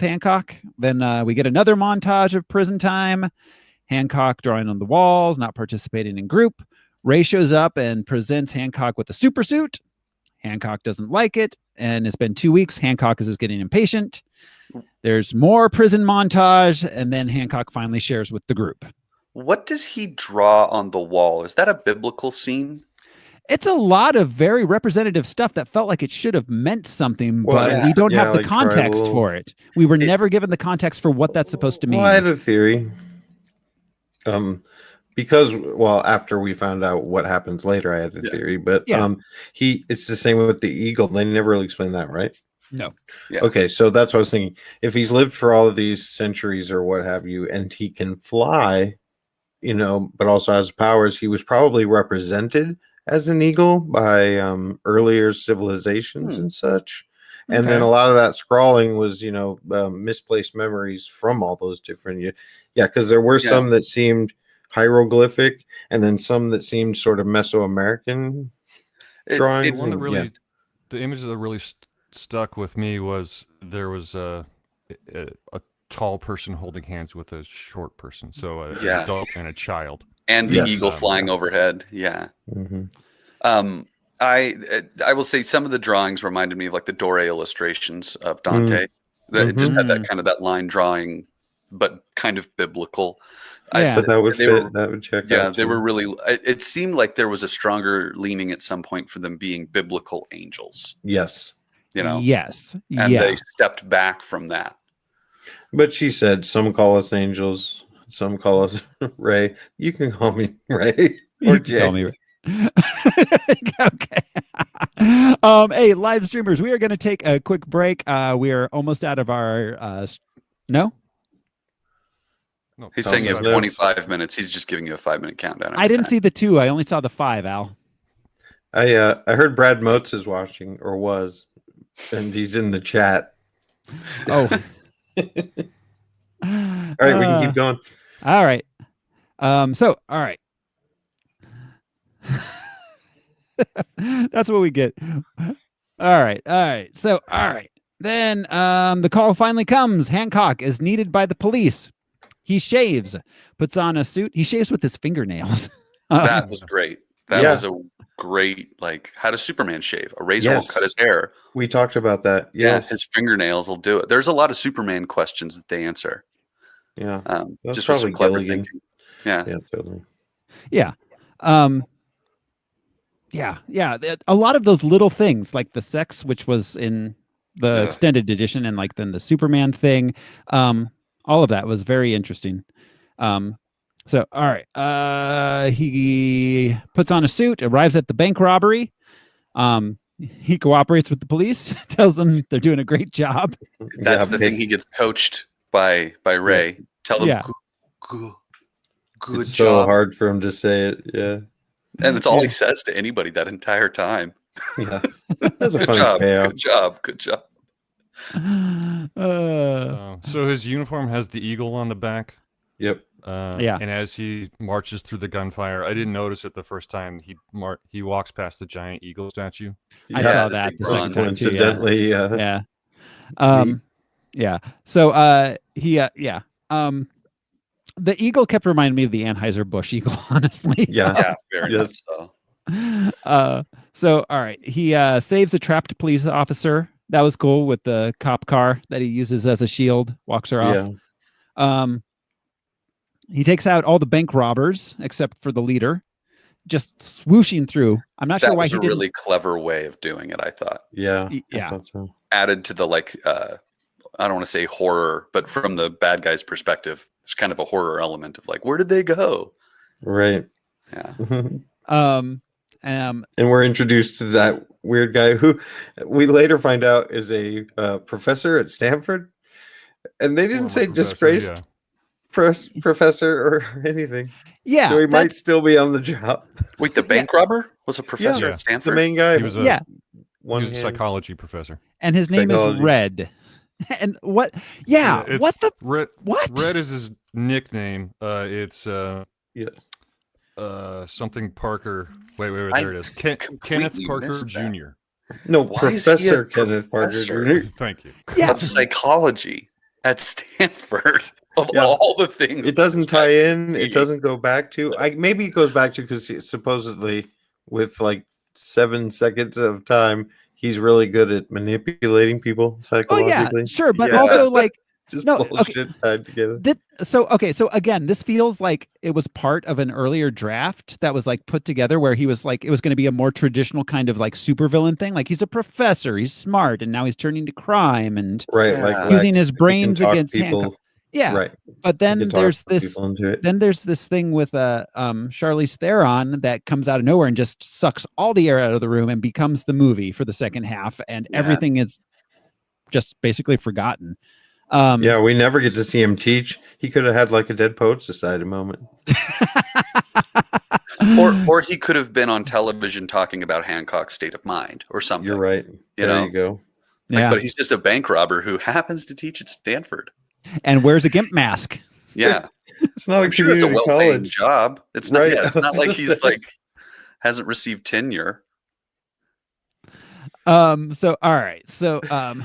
Hancock. Then we get another montage of prison time. Hancock drawing on the walls, not participating in group. Ray shows up and presents Hancock with a super suit. Hancock doesn't like it, and it's been 2 weeks. Hancock is just getting impatient. There's more prison montage, and then Hancock finally shares with the group. What does he draw on the wall? Is that a biblical scene? It's a lot of very representative stuff that felt like it should have meant something, Well, but yeah. we don't Yeah, have the like context tribal. for it. We were never given the context for what that's supposed to mean. Well, I had a theory. Because after we found out what happens later, I had a Yeah. theory. But Yeah. it's the same with the eagle. They never really explained that, right? No. Yeah. Okay, so that's what I was thinking. If he's lived for all of these centuries or what have you, and he can fly, but also has powers, he was probably represented as an eagle by earlier civilizations and such. And then Okay. a lot of that scrawling was, misplaced memories from all those different. Yeah, because there were Yeah. some that seemed hieroglyphic, and then some that seemed sort of Mesoamerican drawings. The one that and- really, the image that really stuck with me was there was a tall person holding hands with a short person, so an Yeah. adult and a child. And the Yes. eagle flying overhead. Yeah. Mhm. I will say some of the drawings reminded me of like the Dore illustrations of Dante. It just had that kind of that line drawing, but kind of biblical. Yeah. So that would they fit. were- That would check Yeah, out. they were really. It seemed like there was a stronger leaning at some point for them being biblical angels. Yes. You know, Yes. and yeah. they stepped back from that. But she said, some call us angels, some call us Ray. You can call me Ray or You can Jay. call me. Okay. Hey, live streamers, we are going to take a quick break. We are almost out of our. No, No, He's Sounds saying you like have notes. 25 minutes. He's just giving you a 5-minute countdown. I didn't see the 2. I only saw the 5. Al. I heard Brad Motes is watching or was, and he's in the chat. Oh. All right, we can keep going. All right. So, all right. That's what we get. All right. All right. So, all right. Then the call finally comes. Hancock is needed by the police. He shaves, puts on a suit. He shaves with his fingernails. That was great. That Yeah. was a great, like, how does Superman shave? A razor Yes. won't cut his hair. We talked about that. Yeah, Yes. his fingernails will do it. There's a lot of Superman questions that they answer. Yeah. That's Just with some probably clever Gilligan. thinking. Yeah. Yeah, totally. Yeah. Yeah. A lot of those little things, like the sex, which was in the Yeah. extended edition, and like then the Superman thing, all of that was very interesting. So, all right. He puts on a suit, arrives at the bank robbery. He cooperates with the police, tells them they're doing a great job. That's the big- thing. He gets coached by Ray. Tell them, Yeah. good It's job. so hard for him to say it. Yeah. And it's all Yeah. he says to anybody that entire time. Yeah. That's a Good funny job. payoff. Good job. Good job. So his uniform has the eagle on the back. Yep. Yeah. And as he marches through the gunfire, I didn't notice it the first time. He walks past the giant eagle statue. I Yeah. saw that big the bronze. second time too. Coincidentally, Yeah. Yeah. So the eagle kept reminding me of the Anheuser-Busch eagle, honestly. yeah. Yeah, very much Yes. so. So all right, he saves a trapped police officer. That was cool with the cop car that he uses as a shield, walks her off. Yeah. He takes out all the bank robbers except for the leader, just swooshing through. I'm not That sure why was he a didn't. really clever way of doing it, I thought. Yeah. Yeah. I thought so. Added to the, like, I don't want to say horror, but from the bad guy's perspective, there's kind of a horror element of like, where did they go? Right. Yeah. And we're introduced to that weird guy who we later find out is a professor at Stanford. And they didn't say Former professor, disgraced yeah. Professor or anything. Yeah, So he might that's- still be on the job. Wait, the bank robber was a professor Yeah. at The Stanford? main guy. He was a, yeah, one he was a hand. psychology professor. and his name is Psychology. Red. And what? Yeah, it's what the? Red? What? Red is his nickname. It's Yeah. something Parker. Wait, I there it is. Kenneth completely Parker missed that. Jr. No, Why is he a Professor Kenneth professor? Parker Jr. Thank you. Yeah, Of psychology at Stanford. Of Yeah. all the things. It doesn't this tie guy in. could It be. doesn't go back to. Maybe it goes back to because supposedly with like 7 seconds of time, he's really good at manipulating people oh yeah, psychologically. sure, but Yeah. also like Just No, okay. bullshit tied together. so again, this feels like it was part of an earlier draft that was like put together where he was like it was going to be a more traditional kind of like supervillain thing. Like he's a professor, he's smart, and now he's turning to crime and Right, Yeah. like using Lex, his he can brains talk against people. Hancock. Yeah, Right. but he then can talk there's this people into it. then there's this thing with Charlize Theron that comes out of nowhere and just sucks all the air out of the room and becomes the movie for the second half, and Yeah. everything is just basically forgotten. Yeah, we never get to see him teach. He could have had like a Dead Poet Society moment. Or he could have been on television talking about Hancock's state of mind or something. You're right. You There know? you go. Like, yeah, But he's just a bank robber who happens to teach at Stanford. and wears a gimp mask. Yeah. It's not a I'm sure it's a community well-paying college. job. It's not. Right. Yeah, it's not like Just he's saying. like hasn't received tenure. So all right, so And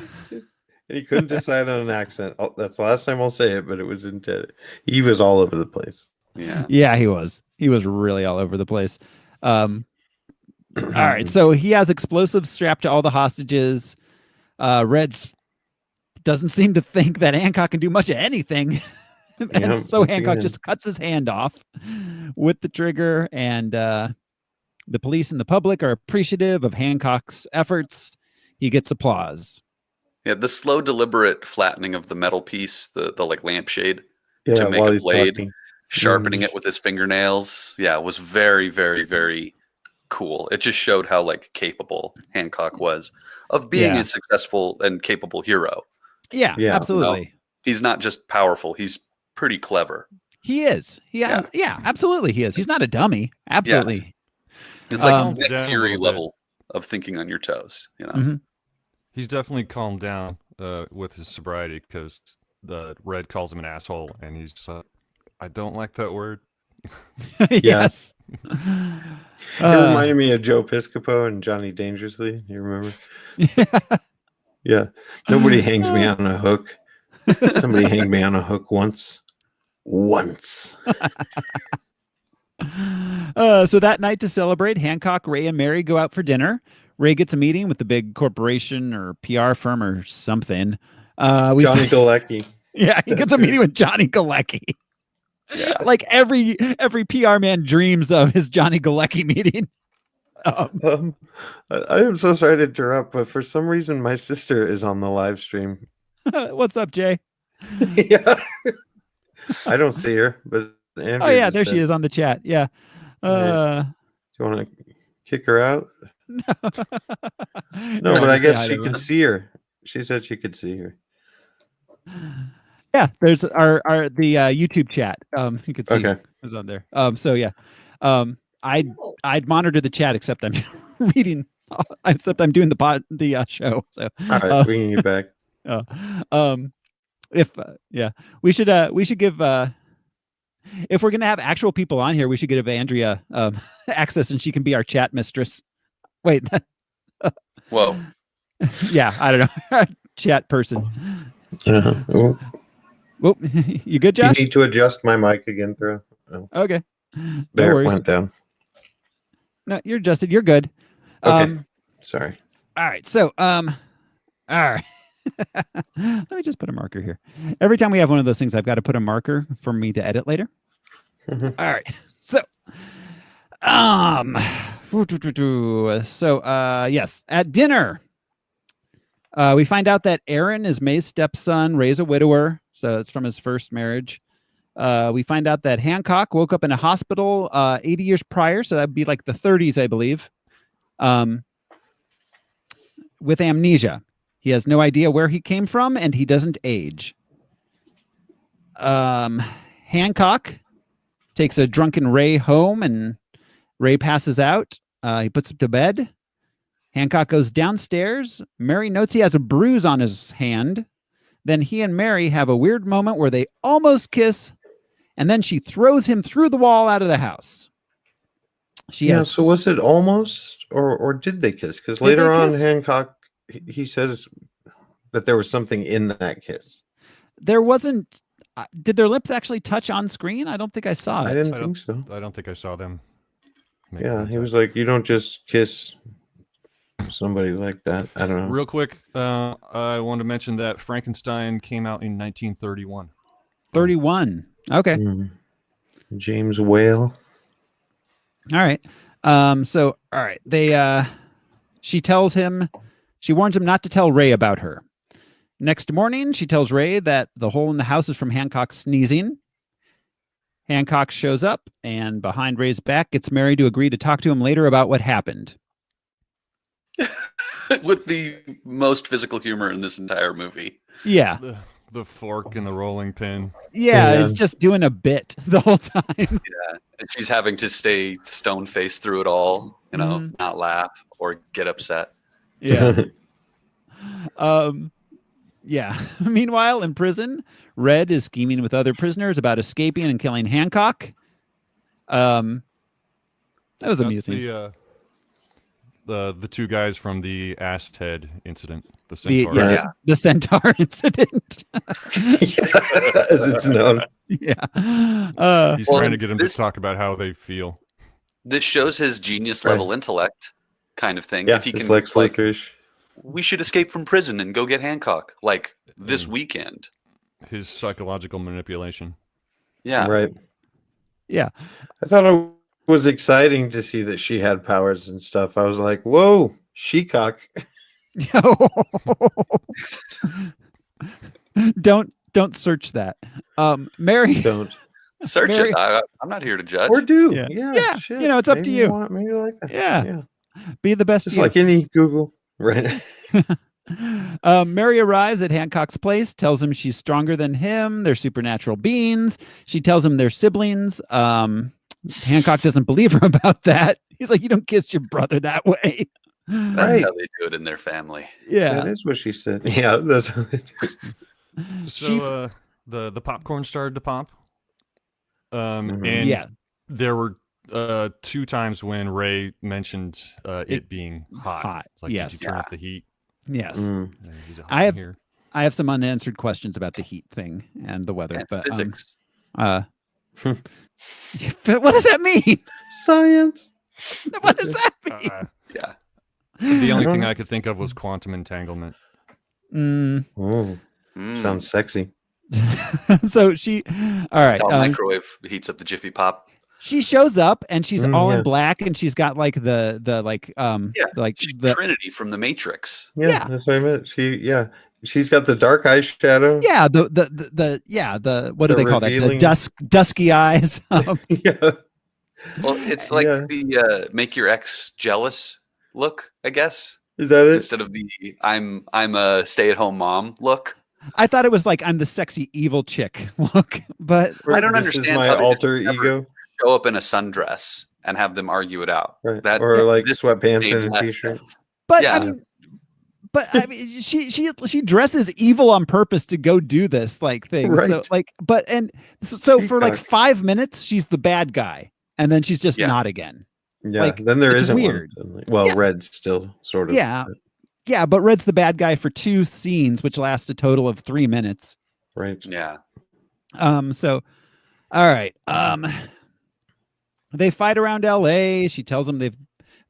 he couldn't decide on an accent. That's the last time I'll say it, but it was intended. He was all over the place. Yeah. yeah, he was really all over the place. All right, so he has explosives strapped to all the hostages. Red's doesn't seem to think that Hancock can do much of anything. And Yep, so once Hancock again. just cuts his hand off with the trigger, and the police and the public are appreciative of Hancock's efforts. He gets applause. Yeah, the slow, deliberate flattening of the metal piece, the like lampshade, Yeah, to make while a he's blade, talking. sharpening it with his fingernails. Yeah, it was very, very, very cool. It just showed how like capable Hancock was of being Yeah. a successful and capable hero. Yeah, Yeah. absolutely. He's not just powerful; he's pretty clever. He is. Yeah, absolutely. He is. He's not a dummy. Absolutely. It's like Um, Nick Down a Fury little bit. level of thinking on your toes. Mhm. He's definitely calmed down with his sobriety because the Red calls him an asshole, and he's just like, I don't like that word. Yes. It reminded me of Joe Piscopo and Johnny Dangerously. You remember? Yeah. Nobody hangs me on a hook. Somebody hanged me on a hook once. Once. So that night to celebrate, Hancock, Ray, and Mary go out for dinner. Ray gets a meeting with the big corporation or PR firm or something. Johnny Galecki. Yeah, he gets a meeting with Johnny Galecki. Yeah. Like every PR man dreams of his Johnny Galecki meeting. I am so sorry to interrupt, but for some reason my sister is on the live stream. What's up, Jay? Yeah. I don't see her, but Andrew Oh yeah, just there she said, is on the chat. Yeah. Do you want to kick her out? No, No, but I just say guess hi she to could her. see her. She said she could see her. Yeah, there's our the YouTube chat. You can see Okay. is on there. So yeah, I'd monitor the chat except I'm reading, except I'm doing the show. So All right, bringing you back. if we should give if we're gonna have actual people on here, we should give Andrea access and she can be our chat mistress. Wait, Whoa. yeah, I don't know, chat person. Oh, Whoop, you good, you Josh? need to adjust my mic again, bro. Oh, Okay, no there it worries. went down. No, you're adjusted. You're good. Okay. Sorry. All right. So, all right. Let me just put a marker here. Every time we have one of those things, I've got to put a marker for me to edit later. Mhm. All right. So, yes, at dinner, we find out that Aaron is May's stepson, Ray's a widower, so it's from his first marriage. We find out that Hancock woke up in a hospital 80 years prior, so that'd be like the 30s, I believe, with amnesia. He has no idea where he came from, and he doesn't age. Hancock takes a drunken Ray home, and Ray passes out. He puts him to bed. Hancock goes downstairs. Mary notes he has a bruise on his hand. Then he and Mary have a weird moment where they almost kiss, and then she throws him through the wall out of the house. So was it almost, or did they kiss? Because Did later they on, kiss? Hancock, he says that there was something in that kiss. There wasn't. Did their lips actually touch on screen? I don't think I saw it. I didn't think so. I don't think I saw them. make Yeah, he contact. was like, you don't just kiss somebody like that. I don't know. Real quick, I wanted to mention that Frankenstein came out in 1931. 31. Okay. James Whale. All right. So, all right. She warns him not to tell Ray about her. Next morning, she tells Ray that the hole in the house is from Hancock sneezing. Hancock shows up and behind Ray's back gets Mary to agree to talk to him later about what happened. With the most physical humor in this entire movie. Yeah. The fork and the rolling pin. Yeah, Yeah. it's just doing a bit the whole time. Yeah. And she's having to stay stone faced through it all, not laugh or get upset. Yeah. Yeah. Meanwhile, in prison, Red is scheming with other prisoners about escaping and killing Hancock. That was That's amusing. the two guys from the Assed Head incident. The Centaur. The Centaur incident. As it's known. Yeah. He's trying to get them to talk about how they feel. This shows his genius level intellect. kind of thing. Yeah, if he it's can, Lex like, Luthor-ish. we should escape from prison and go get Hancock, like, this weekend. His psychological manipulation. Yeah. Right. Yeah. I thought it was exciting to see that she had powers and stuff. I was like, whoa, she-cock. Don't search that. Mary. Don't. Search Mary- it. I'm not here to judge. Or do. Yeah. Yeah. Yeah, Shit. you know, it's up to Maybe you. Maybe you like that. Yeah. Be the best Just you. like any Google. Right. Mary arrives at Hancock's place, tells him she's stronger than him. They're supernatural beings. She tells him they're siblings. Hancock doesn't believe her about that. He's like, you don't kiss your brother that way. That's Right. how they do it in their family. Yeah. That is what she said. Yeah, that's how they do. So the popcorn started to pop. Mhm. And Yeah. there were 2 times when Ray mentioned it being hot. hot, It's like, yes. did you turn up the heat? Yes. Mm. Is it hot I in have- here? I have some unanswered questions about the heat thing and the weather. And But physics. but what does that mean? Science. What does that mean? Yeah. The only don't thing know. I could think of was quantum entanglement. Oh, Mm. sounds sexy. So she, all right. That's how microwave heats up the Jiffy Pop. She shows up and she's all yeah. in black and she's got like the She's the Trinity from The Matrix. Yeah, Yeah. that's what I meant. She's got the dark eyeshadow. yeah the what do The they call that, the revealing- dusky eyes. Yeah. Well, it's like Yeah. the make your ex jealous look, I guess, Is that it? instead of the I'm a stay-at-home mom look. I thought it was like I'm the sexy evil chick look, but I don't This understand is my how they alter just never- ego. Show up in a sundress and have them argue it out. Right. That Or like this sweatpants made and a less t-shirt. sense. but Yeah. I mean she dresses evil on purpose to go do this like thing. So Right. like so for like Peacock. 5 minutes she's the bad guy and then she's just Yeah. not again. Yeah. Like, then there which is isn't weird. one. Well, Yeah. Red's still sort of. Yeah. Yeah, but Red's the bad guy for 2 scenes, which last a total of 3 minutes. Right. Yeah. So all right. They fight around LA. She tells them they've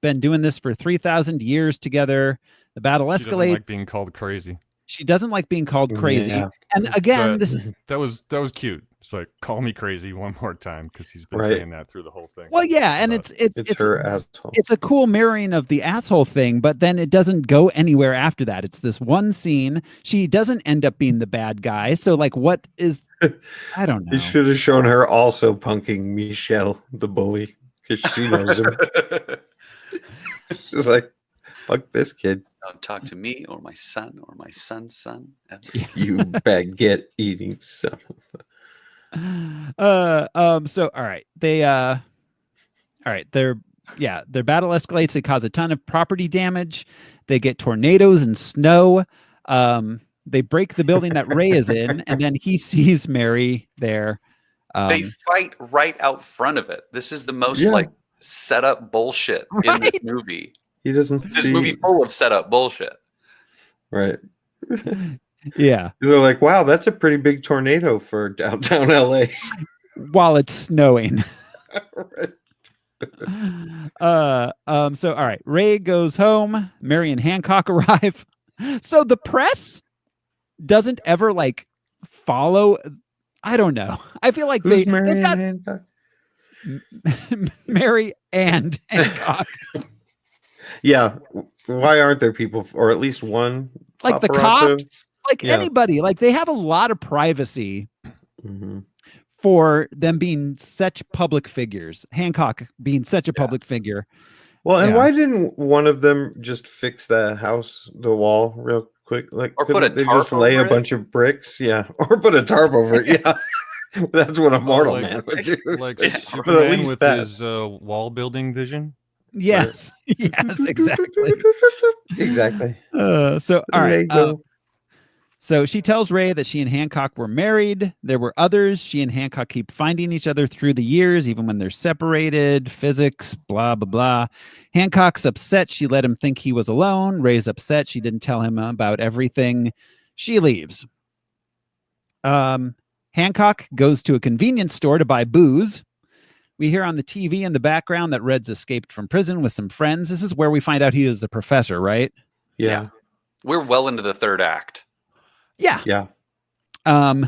been doing this for 3,000 years together. The battle She doesn't escalates. like being called crazy. She doesn't like being called crazy. Yeah. And again, But- this That was cute. It's like, call me crazy one more time, because he's been Right. saying that through the whole thing. well, yeah, and But it's It's her asshole. it's a cool mirroring of the asshole thing, but then it doesn't go anywhere after that. It's this one scene. She doesn't end up being the bad guy. So like, what is? I don't know. You should have shown her also punking Michelle, the bully, because she knows him. She's like, fuck this kid. Don't talk to me or my son or my son's son. ever. You baguette eating son. So all right, their battle escalates. They cause a ton of property damage. They get tornadoes and snow. They break the building that Ray is in, and then he sees Mary there. They fight right out front of it. This is the most Yeah. like set up bullshit in this Right. movie. He doesn't This see. movie full of set up bullshit. Right. Yeah, They're like, wow, that's a pretty big tornado for downtown LA. while it's snowing. Right. So all right, Ray goes home. Mary and Hancock arrive. So the press doesn't ever like follow. I don't know. I feel like Who's they've Marion got Hancock? Mary and Hancock. Yeah. Why aren't there people, or at least one? Like the paparazzo? cops, like Yeah. anybody, like they have a lot of privacy Mhm. for them being such public figures. Hancock being such a Yeah. public figure. Well, and Yeah. why didn't one of them just fix the house, the wall, real quick? Like, Or put couldn't a they tarp just lay a over it? bunch of bricks? Yeah, or put a tarp over it. Yeah, that's what a mortal like- man would do. Like Yeah, but at Superman least with that. his wall building vision. Yes, yes, exactly. Exactly. So all There right. you go. So she tells Ray that she and Hancock were married. There were others. She and Hancock keep finding each other through the years, even when they're separated. Physics, blah, blah, blah. Hancock's upset she let him think he was alone. Ray's upset she didn't tell him about everything. She leaves. Hancock goes to a convenience store to buy booze. We hear on the TV in the background that Red's escaped from prison with some friends. This is where we find out he is the professor, right? Yeah. We're well into the third act. Yeah. Yeah. Um,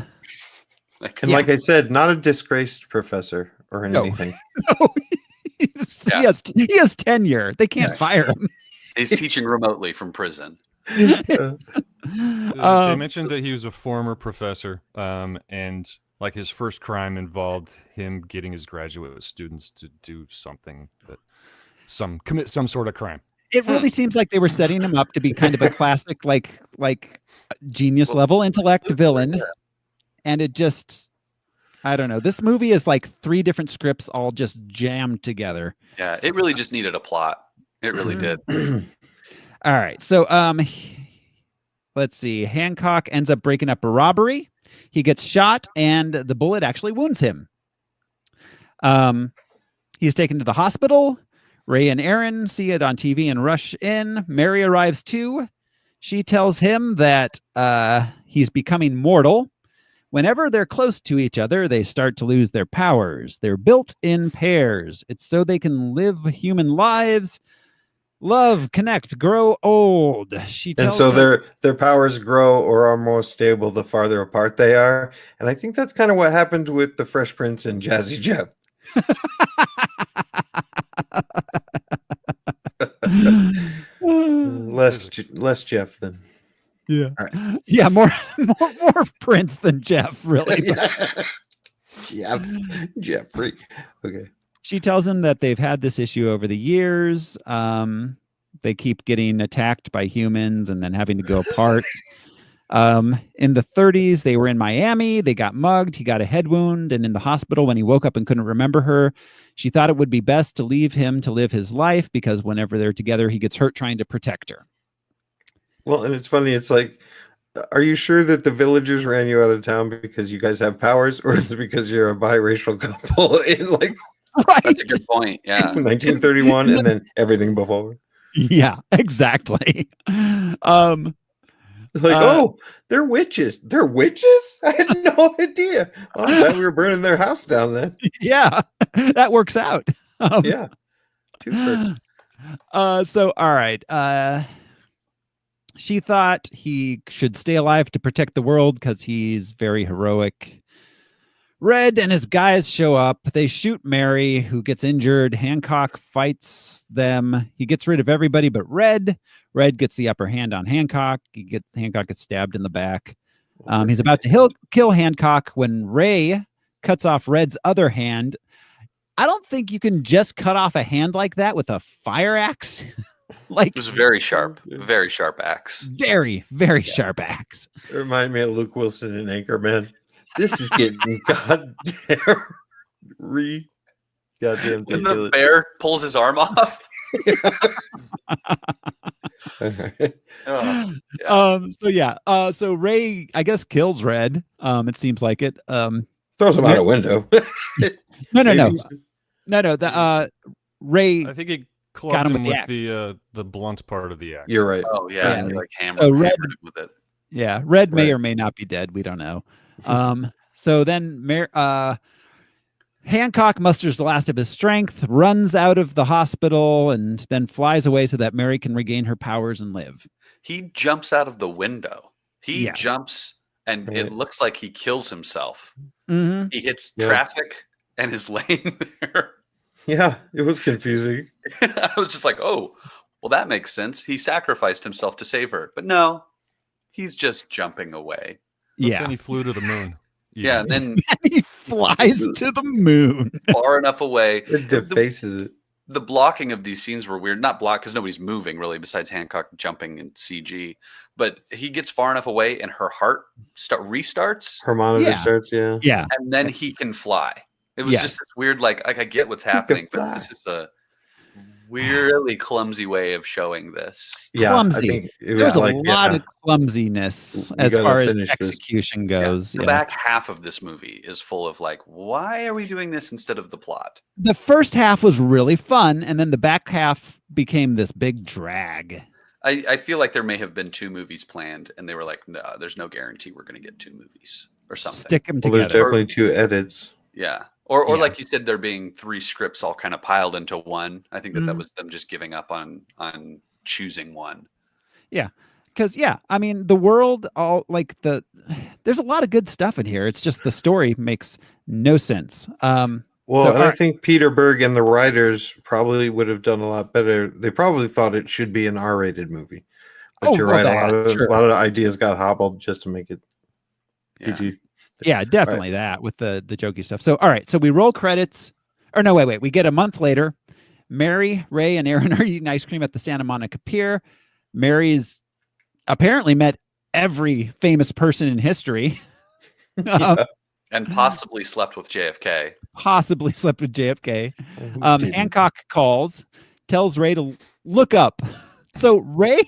Like, And Yeah. like I said, not a disgraced professor or No. anything. no, Yeah. he has tenure. They can't fire him. he's teaching remotely from prison. Uh, They mentioned that he was a former professor, and like his first crime involved him getting his graduate students to do something that commit some sort of crime. It really seems like they were setting him up to be kind of a classic, like genius level intellect villain, and it just, I don't know. This movie is like 3 different scripts all just jammed together. Yeah, it really just needed a plot. It really did. All right, so let's see. Hancock ends up breaking up a robbery. He gets shot, and the bullet actually wounds him. He's taken to the hospital. Ray and Aaron see it on TV and rush in. Mary arrives too. She tells him that he's becoming mortal. Whenever they're close to each other, they start to lose their powers. They're built in pairs. It's so they can live human lives, love, connect, grow old. She and tells so him- their powers grow or are more stable the farther apart they are. And I think that's kind of what happened with the Fresh Prince and Jazzy Jeff. Less Jeff than Yeah. All right. Yeah, more Prince than Jeff, really. Jeffrey. Okay. She tells him that they've had this issue over the years. They keep getting attacked by humans and then having to go apart. In the 30s, they were in Miami. They got mugged. He got a head wound. And in the hospital, when he woke up and couldn't remember her, she thought it would be best to leave him to live his life because whenever they're together, he gets hurt trying to protect her. Well, and it's funny. It's like, are you sure that the villagers ran you out of town because you guys have powers, or is it because you're a biracial couple in like Right. That's a good point. Yeah. 1931 and then everything before? Yeah, exactly. Oh, they're witches. They're witches? I had no idea. Oh, I'm glad we were burning their house down then. Yeah, that works out. Yeah. Too perfect. So, all right. She thought he should stay alive to protect the world because he's very heroic. Red and his guys show up. They shoot Mary, who gets injured. Hancock fights them. He gets rid of everybody but Red. Red gets the upper hand on Hancock. Hancock gets stabbed in the back. He's about to kill Hancock when Ray cuts off Red's other hand. I don't think you can just cut off a hand like that with a fire axe. It was very sharp axe. Very, very sharp axe. It reminded me of Luke Wilson in Anchorman. This is getting goddamn When the ridiculous. bear pulls his arm off. Oh, So Ray, I guess, kills Red. It seems like it. Throws him out a window. No. Ray. I think he Got clubbed him him with with the blunt part of the axe. You're right. oh yeah, Yeah. and he, like hammered Red- him with it. Yeah, Red may Right. or may not be dead. We don't know. So then Hancock musters the last of his strength, runs out of the hospital, and then flies away so that Mary can regain her powers and live. He jumps out of the window. He Yeah. jumps, and Right. it looks like he kills himself. Mm-hmm. He hits Yeah. traffic and is laying there. Yeah, it was confusing. I was just like, oh, well, that makes sense. He sacrificed himself to save her. But no, he's just jumping away. But Yeah. then he flew to the moon. Yeah, and then He flies to the moon. far enough away. It defaces it. The blocking of these scenes were weird. Not blocked because nobody's moving really besides Hancock jumping in CG. But he gets far enough away and her heart restarts, Her monitor Yeah. starts, yeah. Yeah. and then he can fly. It was Yeah. just this weird, like I get what's happening, but this is a really clumsy way of showing this. Yeah, Clumsy. I think it There's was a like lot of clumsiness We as gotta far as finish this. execution Yeah. goes. The Yeah. back half of this movie is full of like, why are we doing this instead of the plot? The first half was really fun, and then the back half became this big drag. I feel like there may have been 2 movies planned, and they were like, no, there's no guarantee we're going to get 2 movies or something. Stick them well, there's together. definitely 2 edits. Yeah. Or Yeah. like you said, there being 3 scripts all kind of piled into one. I think that Mhm. was them just giving up on choosing one. Yeah. Because I mean, the world, there's a lot of good stuff in here. It's just the story makes no sense. Well, So, and all I right. think Peter Berg and the writers probably would have done a lot better. They probably thought it should be an R-rated movie, but Oh, you're well, right. A sure. lot of ideas got hobbled just to make it Yeah. PG. Yeah, definitely that with the jokey stuff. So, all right. So we roll credits. Or no, wait. We get a month later. Mary, Ray, and Aaron are eating ice cream at the Santa Monica Pier. Mary's apparently met every famous person in history. Yeah. And possibly slept with JFK. Possibly slept with JFK. Who didn't? Hancock calls, tells Ray to look up. So Ray,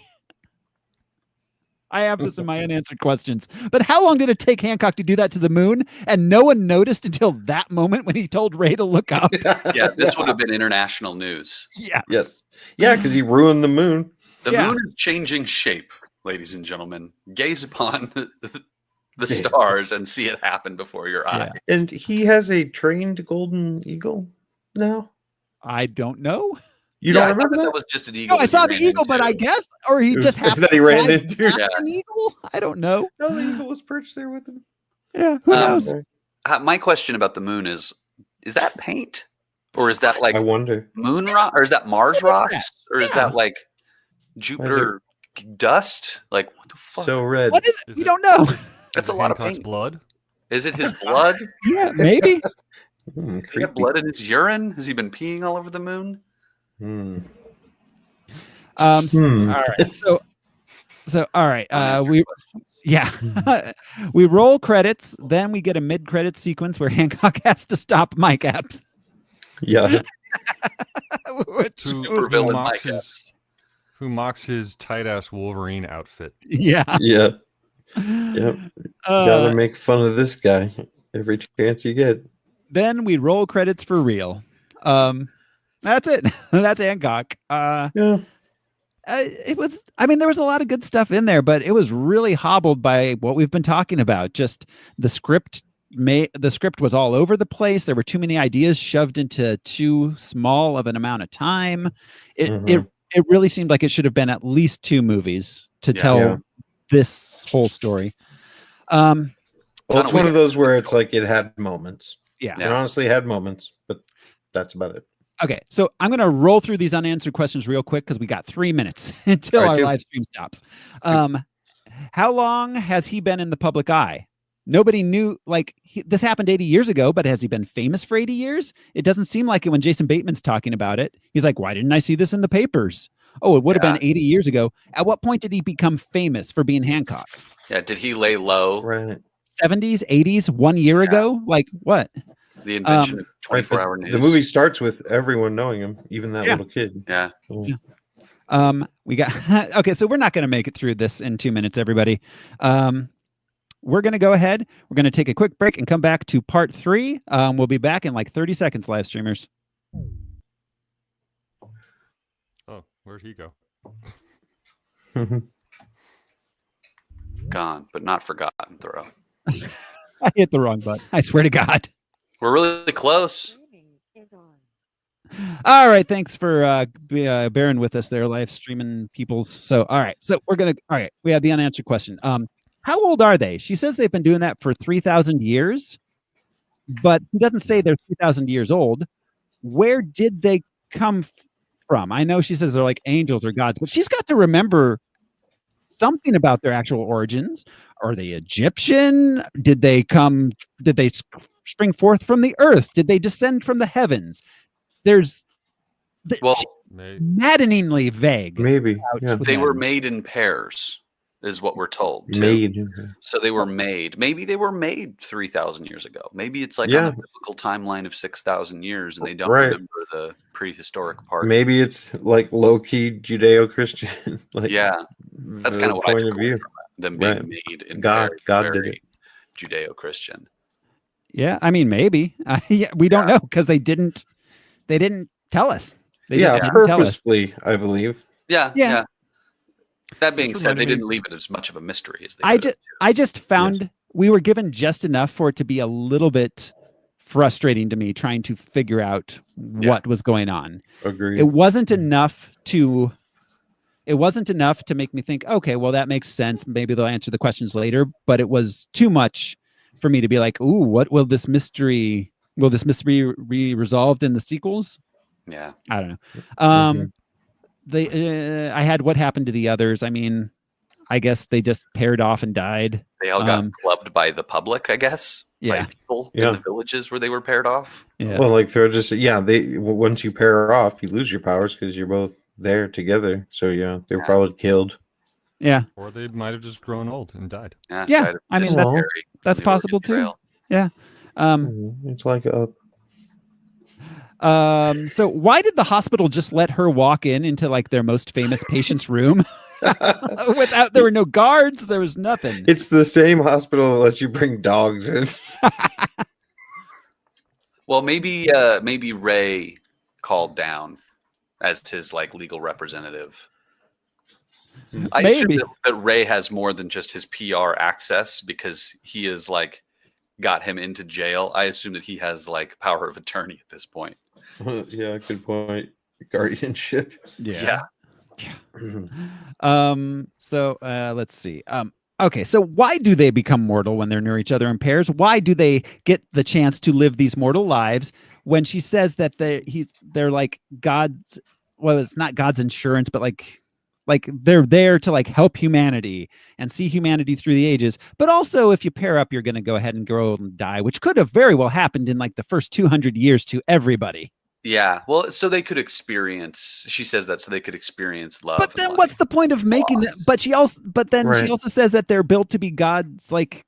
I have this in my unanswered questions, but how long did it take Hancock to do that to the moon? And no one noticed until that moment when he told Ray to look up. Yeah, this would have been international news. Yeah. Yes. Yeah, because he ruined the moon. The Yeah. moon is changing shape, ladies and gentlemen. Gaze upon the stars and see it happen before your eyes. And he has a trained golden eagle now. I don't know. You Yeah, I don't thought remember that that? was just an eagle. No, I that he saw the ran eagle, but I into. guess, or he It just was- happened that he ran fly into. past Yeah. an eagle. I don't know. No, the eagle was perched there with him. Yeah, who knows? My question about the moon is that paint? Or is that like I wonder. moon rock? Or is that Mars What is rocks? Or is Yeah. that like Jupiter dust? Like, what the fuck? So red. What is it? Is We it- don't know. That's Is a it lot of Hancock's paint. blood. Is it his blood? Yeah, maybe. Does he have blood in his urine? Has he been peeing all over the moon? Hmm. All Hmm. right. So all right. Unanswered questions. Yeah. We roll credits, then we get a mid-credit sequence where Hancock has to stop Mike Epps. Yeah. Which, Super villain Mike mocks Epps. who mocks his tight ass Wolverine outfit. yeah. Yeah. Yep. Gotta make fun of this guy every chance you get. Then we roll credits for real. That's it. That's Hancock. Yeah. It was, I mean, there was a lot of good stuff in there, but it was really hobbled by what we've been talking about. Just the script was all over the place. There were too many ideas shoved into too small of an amount of time. It really seemed like it should have been at least 2 movies to tell this whole story. Well, it's one of those where it's like it had moments. Yeah. It honestly had moments, but that's about it. Okay, so I'm going to roll through these unanswered questions real quick because we got 3 minutes until All our right, live stream stops. How long has he been in the public eye? Nobody knew, this happened 80 years ago, but has he been famous for 80 years? It doesn't seem like it when Jason Bateman's talking about it. He's like, why didn't I see this in the papers? Oh, it would have been 80 years ago. At what point did he become famous for being Hancock? Yeah, did he lay low? Right. 70s, 80s, 1 year ago? Like what? The invention of 24-hour news. The movie starts with everyone knowing him, even that Yeah. little kid. Yeah. We got okay, so we're not going to make it through this in 2 minutes, everybody. We're going to go ahead. We're going to take a quick break and come back to part 3. We'll be back in like 30 seconds, live streamers. Oh, where'd he go? Gone, but not forgotten, Thoreau. I hit the wrong button. I swear to God. We're really close. All right, thanks for bearing with us there, live streaming peoples. So, all right, we have the unanswered question. How old are they? She says they've been doing that for 3,000 years, but she doesn't say they're 3,000 years old. Where did they come from? I know she says they're like angels or gods, but she's got to remember something about their actual origins. Are they Egyptian? Did they spring forth from the earth? Did they descend from the heavens? Maddeningly vague. Maybe. They were made in pairs, is what we're told. Too. Made. So they were made. Maybe they were made 3,000 years ago. Maybe it's like on a biblical timeline of 6,000 years, and they don't remember the prehistoric part. Maybe it's like low-key Judeo-Christian. That's kind of what I took away from it, them being made in God very did it. Judeo-Christian. Yeah, I mean, maybe. We don't know because they didn't tell us. They just didn't tell us. Purposefully, I believe. Yeah. That being said, they didn't leave it as much of a mystery as they I just found we were given just enough for it to be a little bit frustrating to me trying to figure out what was going on. Agreed. It wasn't enough to make me think, okay, well, that makes sense. Maybe they'll answer the questions later, but it was too much for me to be like, ooh, what will this mystery be resolved in the sequels? Yeah. I don't know. I had what happened to the others. I mean, I guess they just paired off and died. They all got clubbed by the public, I guess. Yeah. By people in the villages where they were paired off. Yeah. Well, like they're just once you pair off, you lose your powers because you're both there together. So yeah, they were probably killed. Yeah. Or they might have just grown old and died. Yeah. I mean, that's possible too. Yeah. It's like a. So why did the hospital just let her walk into like their most famous patient's room there were no guards, there was nothing? It's the same hospital that lets you bring dogs in. Well, maybe Ray called down as his like legal representative. I assume that Ray has more than just his PR access because he is like got him into jail. I assume that he has like power of attorney at this point. Yeah, good point. Guardianship. Yeah. So let's see. Okay, so why do they become mortal when they're near each other in pairs? Why do they get the chance to live these mortal lives when she says that they're like God's, well, it's not God's insurance, but like they're there to like help humanity and see humanity through the ages. But also if you pair up, you're going to go ahead and grow old and die, which could have very well happened in like the first 200 years to everybody. Yeah, well, so they could experience. She says that so they could experience love. But then, what's the point of making that? But she also says that they're built to be God's like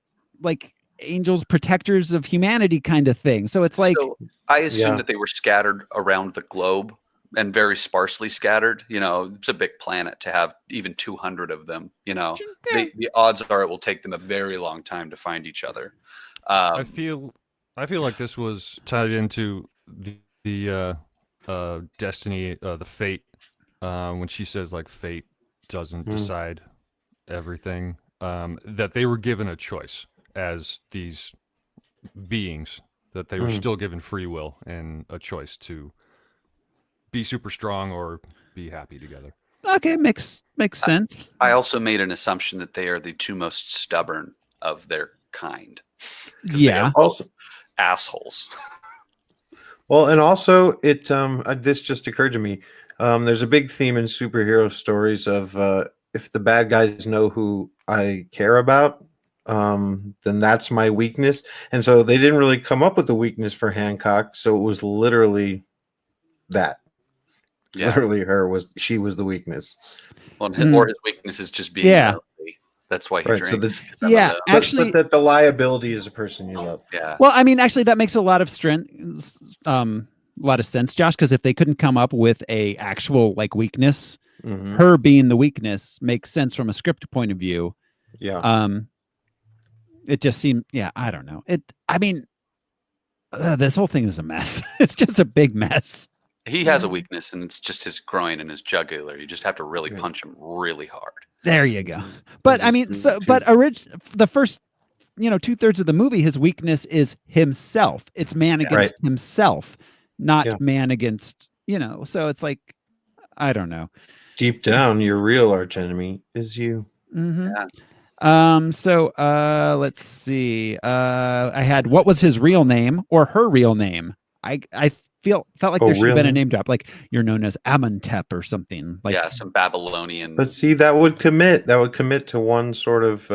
angels, protectors of humanity, kind of thing. So it's like, so I assume that they were scattered around the globe and very sparsely scattered. You know, it's a big planet to have even 200 of them. You know, the odds are it will take them a very long time to find each other. I feel like this was tied into the destiny, the fate, when she says like fate doesn't decide everything, that they were given a choice as these beings, that they were still given free will and a choice to be super strong or be happy together. Okay, makes sense. I also made an assumption that they are the two most stubborn of their kind. Yeah. Also assholes. Well, and also this just occurred to me. There's a big theme in superhero stories of if the bad guys know who I care about, then that's my weakness. And so they didn't really come up with a weakness for Hancock, so it was literally that. Yeah. Literally she was the weakness. Well, or his weakness is just being lonely. That's why he drinks. So actually, but the liability is a person you love. Yeah. Well, I mean, actually, that makes a lot of sense, Josh. Because if they couldn't come up with a actual like weakness, her being the weakness makes sense from a script point of view. Yeah. It just seemed. Yeah, I don't know. I mean, this whole thing is a mess. It's just a big mess. He has a weakness, and it's just his groin and his jugular. You just have to really punch him really hard. There you go. But I mean, the first, 2/3 of the movie, his weakness is himself. It's man against himself, not man against, so it's like, I don't know. Deep down, your real archenemy is you. Mm-hmm. Yeah. So let's see. I had, what was his real name or her real name? I felt like there should have been a name drop, like you're known as Amenhotep or something. Like some Babylonian. But see, that would commit to one sort of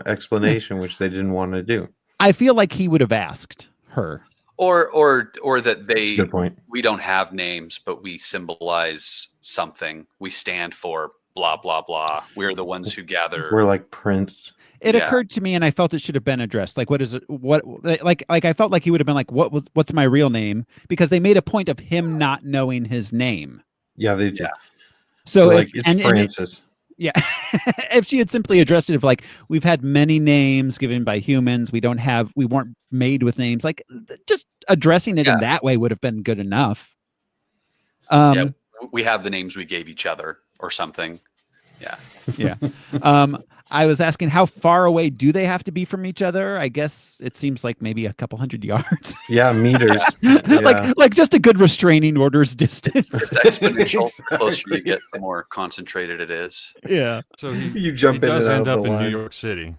explanation, which they didn't want to do. I feel like he would have asked her, or that they. Good point. We don't have names, but we symbolize something. We stand for blah blah blah. We're the ones who gather. We're like Prince. It occurred to me, and I felt it should have been addressed. Like, what is it? Like I felt like he would have been like, what's my real name? Because they made a point of him not knowing his name. Yeah, they did. Yeah. So it's Francis. If she had simply addressed it of like, we've had many names given by humans. We weren't made with names. Like, just addressing it in that way would have been good enough. We have the names we gave each other or something. Yeah. Yeah. I was asking how far away do they have to be from each other? I guess it seems like maybe a couple hundred yards. Yeah, meters. Yeah. like just a good restraining orders distance. It's exponential. The closer Exactly. you get, the more concentrated it is. Yeah. So You jump he in does and out end of up the in New line. York City.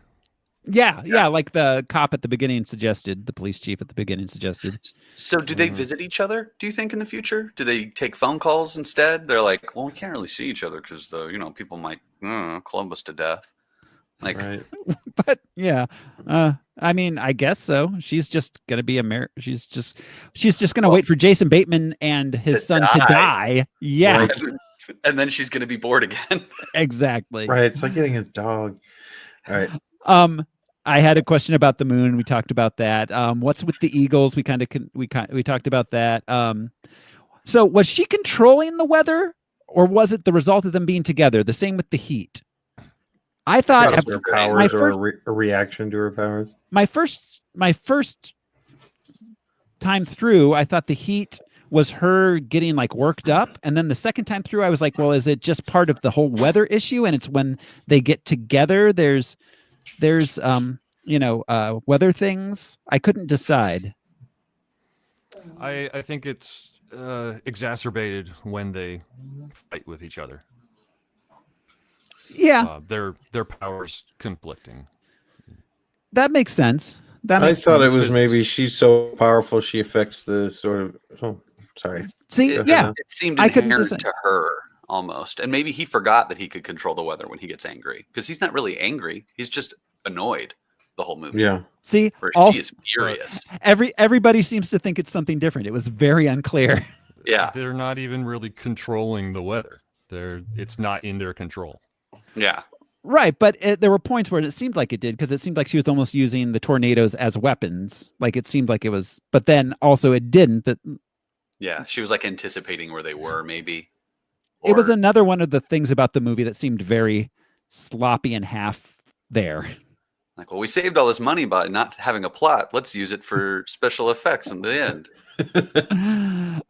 Yeah, like the cop at the beginning suggested, the police chief at the beginning suggested. So do they visit each other, do you think, in the future? Do they take phone calls instead? They're like, well, we can't really see each other because people might club us to death. Like, Right. But yeah, I mean, I guess so. She's just gonna be she's just gonna wait for Jason Bateman and his To son to die. Yeah, Right. and then she's going to be bored again. exactly. Right. It's like getting a dog. All right. I had a question about the moon. We talked about that. What's with the Eagles? We talked about that. So was she controlling the weather, or was it the result of them being together? The same with the heat. I thought Was her powers or a reaction to her powers? my first time through, I thought the heat was her getting like worked up, and then the second time through, I was like, well, is it just part of the whole weather issue? And it's when they get together, there's weather things. I couldn't decide. I think it's exacerbated when they fight with each other. Yeah, Their powers conflicting. that makes sense. I thought it was Physics. maybe she's so powerful she affects the sort of. Oh, sorry. See, Go ahead. yeah, It seemed I couldn't inherent decide. to her almost. And maybe he forgot that he could control the weather when he gets angry. Because he's not really angry. He's just annoyed the whole movie. Yeah. see, Where all she is furious. everybody seems to think it's something different. It was very unclear. Yeah. They're not even really controlling the weather. It's not in their control. Yeah. Right, but there were points where it seemed like it did, because it seemed like she was almost using the tornadoes as weapons. Like it seemed like it was, but then also it didn't. That Yeah. She was like anticipating where they were, maybe. it was Or- another one of the things about the movie that seemed very sloppy and half there. like, well, we saved all this money by not having a plot. Let's use it for special effects in the end.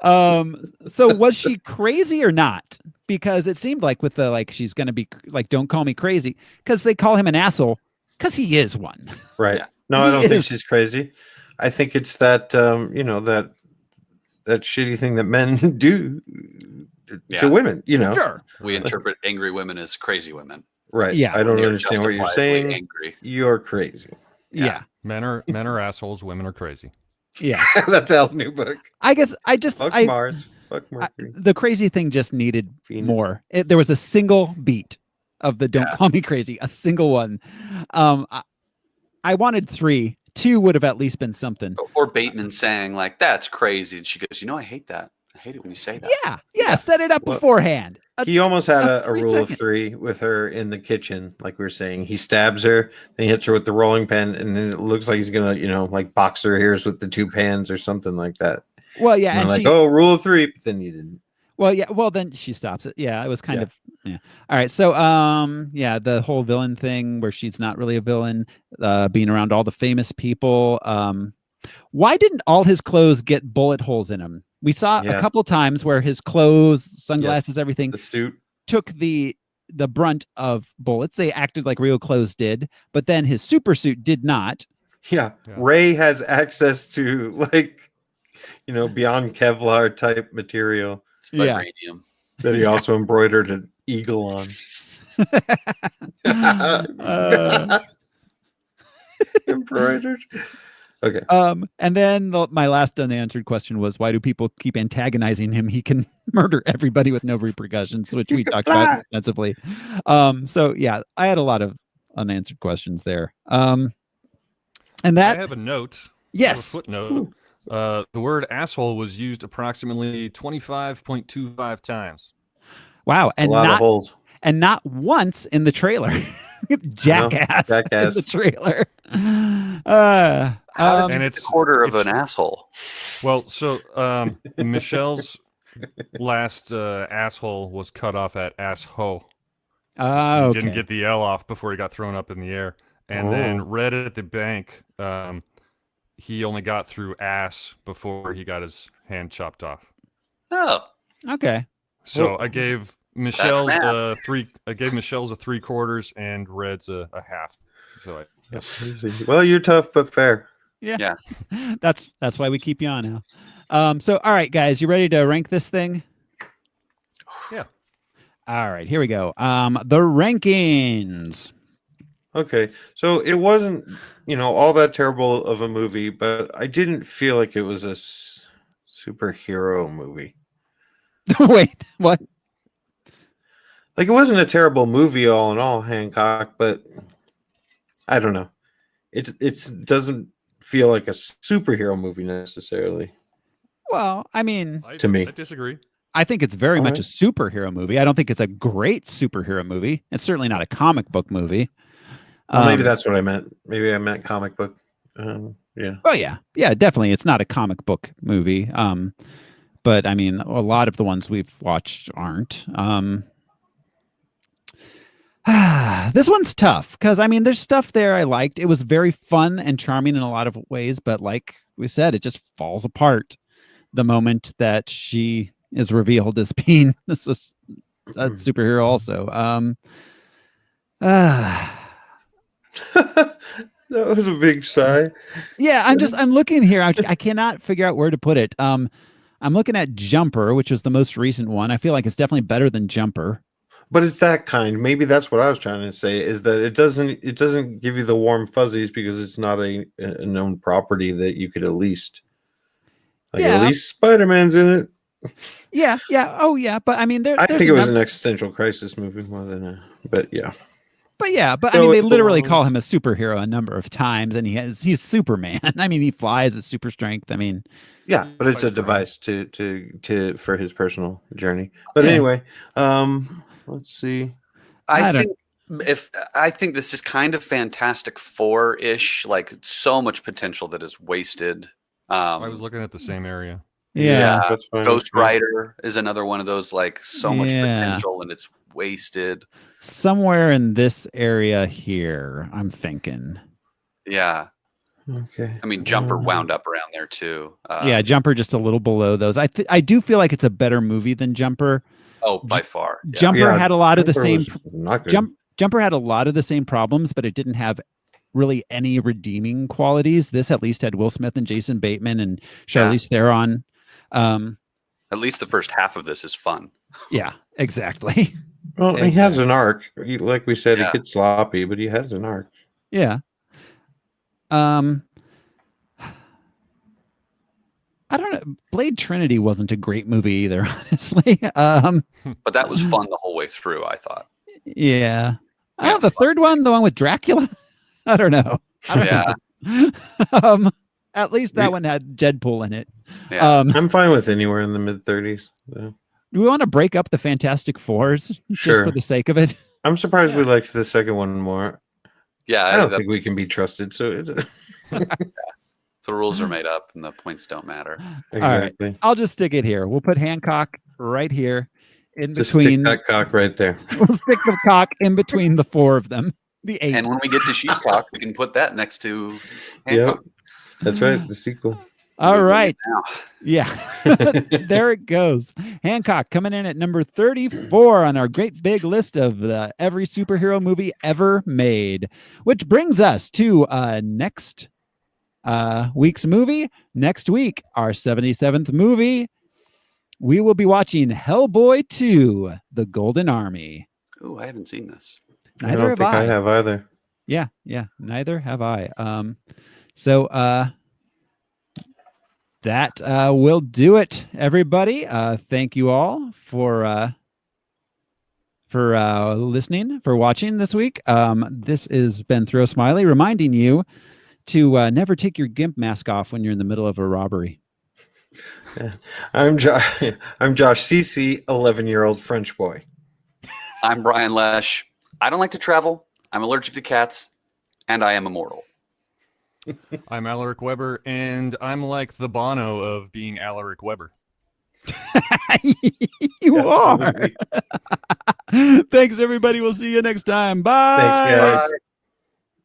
So was she crazy or not? Because it seemed like with the she's gonna be like, don't call me crazy, because they call him an asshole because he is one. Right. Yeah. No, I He don't think is. she's crazy. I think it's that that shitty thing that men do Yeah. to women. Sure. We interpret angry women as crazy women. Right. Yeah. I don't They're understand what you're justifiably saying. Angry. You're crazy. Yeah. Men are assholes. Women are crazy. Yeah. That's Al's new book. I guess I just Fuck I Mars. Fuck Mercury. the crazy thing just needed Venus. more. There was a single beat of the "Don't Call Me Crazy," a single one. I wanted 3. 2 would have at least been something. Or Bateman saying, like, that's crazy. And she goes, I hate that. I hate it when you say that. Yeah. Set it up Well, beforehand. He almost had a 3 rule second. of 3 with her in the kitchen, like we were saying. He stabs her, then he hits her with the rolling pin, and then it looks like he's gonna, like box her ears with the 2 pans or something like that. Well, yeah, And and like, she. oh, rule of 3, but then you didn't. Well, yeah. Well, then she stops it. Yeah, it was kind Yeah. of. Yeah. All right. So, yeah, the whole villain thing where she's not really a villain, being around all the famous people. Why didn't all his clothes get bullet holes in them? We saw Yeah. a couple times where his clothes, sunglasses, everything The suit. took the brunt of bullets. They acted like real clothes did, but then his super suit did not. Yeah. Yeah. Ray has access to beyond Kevlar type material It's Yeah. vibranium. that he also embroidered an eagle on. Uh, Embroidered. Okay. And then my last unanswered question was, why do people keep antagonizing him? He can murder everybody with no repercussions, which we talked about extensively. So yeah, I had a lot of unanswered questions there. And that I have a note. I have a yes, footnote. The word asshole was used approximately 25.25 times. wow, A and lot of not holes. once in the trailer. Jackass Jackass. in the trailer. How did and you it's get a quarter of it's- an asshole? Well, so Michelle's last asshole was cut off at assho. He didn't get the L off before he got thrown up in the air. And then Oh. Red at the bank, he only got through ass before he got his hand chopped off. Oh, okay. So Well- I gave Michelle's math. I gave Michelle's a 3/4 and Red's a half. So Well, you're tough but fair. Yeah. That's why we keep you on now. So all right, guys, you ready to rank this thing? Yeah. All right, here we go. The rankings. Okay, so it wasn't, all that terrible of a movie, but I didn't feel like it was a superhero movie. Wait, what? Like, it wasn't a terrible movie all in all, Hancock, but I don't know. It doesn't feel like a superhero movie necessarily. Well, I mean, to me, I disagree. I think it's very All much right. a superhero movie. I don't think it's a great superhero movie. It's certainly not a comic book movie. Well, maybe that's what I meant. Maybe I meant comic book. Yeah. Oh yeah, definitely. It's not a comic book movie. But I mean, a lot of the ones we've watched aren't. This one's tough because I mean, there's stuff there I liked. It was very fun and charming in a lot of ways, but like we said, it just falls apart the moment that she is revealed as being a superhero. Also, that was a big sigh. Yeah, I'm looking here. I cannot figure out where to put it. I'm looking at Jumper, which was the most recent one. I feel like it's definitely better than Jumper. But it's that kind. Maybe that's what I was trying to say, is that it doesn't give you the warm fuzzies because it's not a known property that you could at least at least Spider-Man's in it. Yeah. Oh yeah, but I mean I think it was an existential crisis movie more than a but yeah. But So I mean, they literally call him a superhero a number of times, and he's Superman. I mean, he flies at super strength. I mean, yeah, but it's a device to for his personal journey. But anyway, let's see. I think this is kind of Fantastic Four-ish, like so much potential that is wasted. I was looking at the same area. Yeah, that's fine. Ghost Rider is another one of those, like so much potential and it's wasted. Somewhere in this area here, I'm thinking. Yeah. Okay. I mean, Jumper wound up around there too. Yeah, Jumper just a little below those. I do feel like it's a better movie than Jumper. Oh, by far. Yeah. Jumper had a lot of the same. Not good. Jumper had a lot of the same problems, but it didn't have really any redeeming qualities. This at least had Will Smith and Jason Bateman and Charlize Theron. At least the first half of this is fun. Yeah, exactly. Well, he has an arc. Like we said, Yeah. it gets sloppy, but he has an arc. Yeah. I don't know. Blade Trinity wasn't a great movie either, honestly. But that was fun the whole way through, I thought. Yeah. Yeah, the third one, the one with Dracula. I don't know. Know. At least that one had Deadpool in it. Yeah. I'm fine with anywhere in the mid-30s. So. Do we want to break up the Fantastic Fours just for the sake of it? I'm surprised we liked the second one more. Yeah, I don't think we can be trusted. So the rules are made up and the points don't matter. Exactly. All right. I'll just stick it here. We'll put Hancock right here in just between. Stick that cock right there. We'll stick the cock in between the four of them. The 8. And when we get to Sheepcock, we can put that next to Hancock. Yeah, that's right. The sequel. All right. Yeah. There it goes. Hancock coming in at number 34 on our great big list of every superhero movie ever made, which brings us to next week's movie. Next week, our 77th movie, we will be watching Hellboy 2, The Golden Army. Oh, I haven't seen this. I don't think I have either. Yeah, neither have I. So that will do it, everybody. Thank you all for listening, for watching this week. This has been Throw Smiley reminding you to never take your GIMP mask off when you're in the middle of a robbery. Yeah. I'm Josh CC, 11-year-old French boy. I'm Brian Lesh. I don't like to travel. I'm allergic to cats, and I am immortal. I'm Alaric Weber, and I'm like the Bono of being Alaric Weber. You are. Thanks, everybody. We'll see you next time. Bye. Thanks, guys. Bye.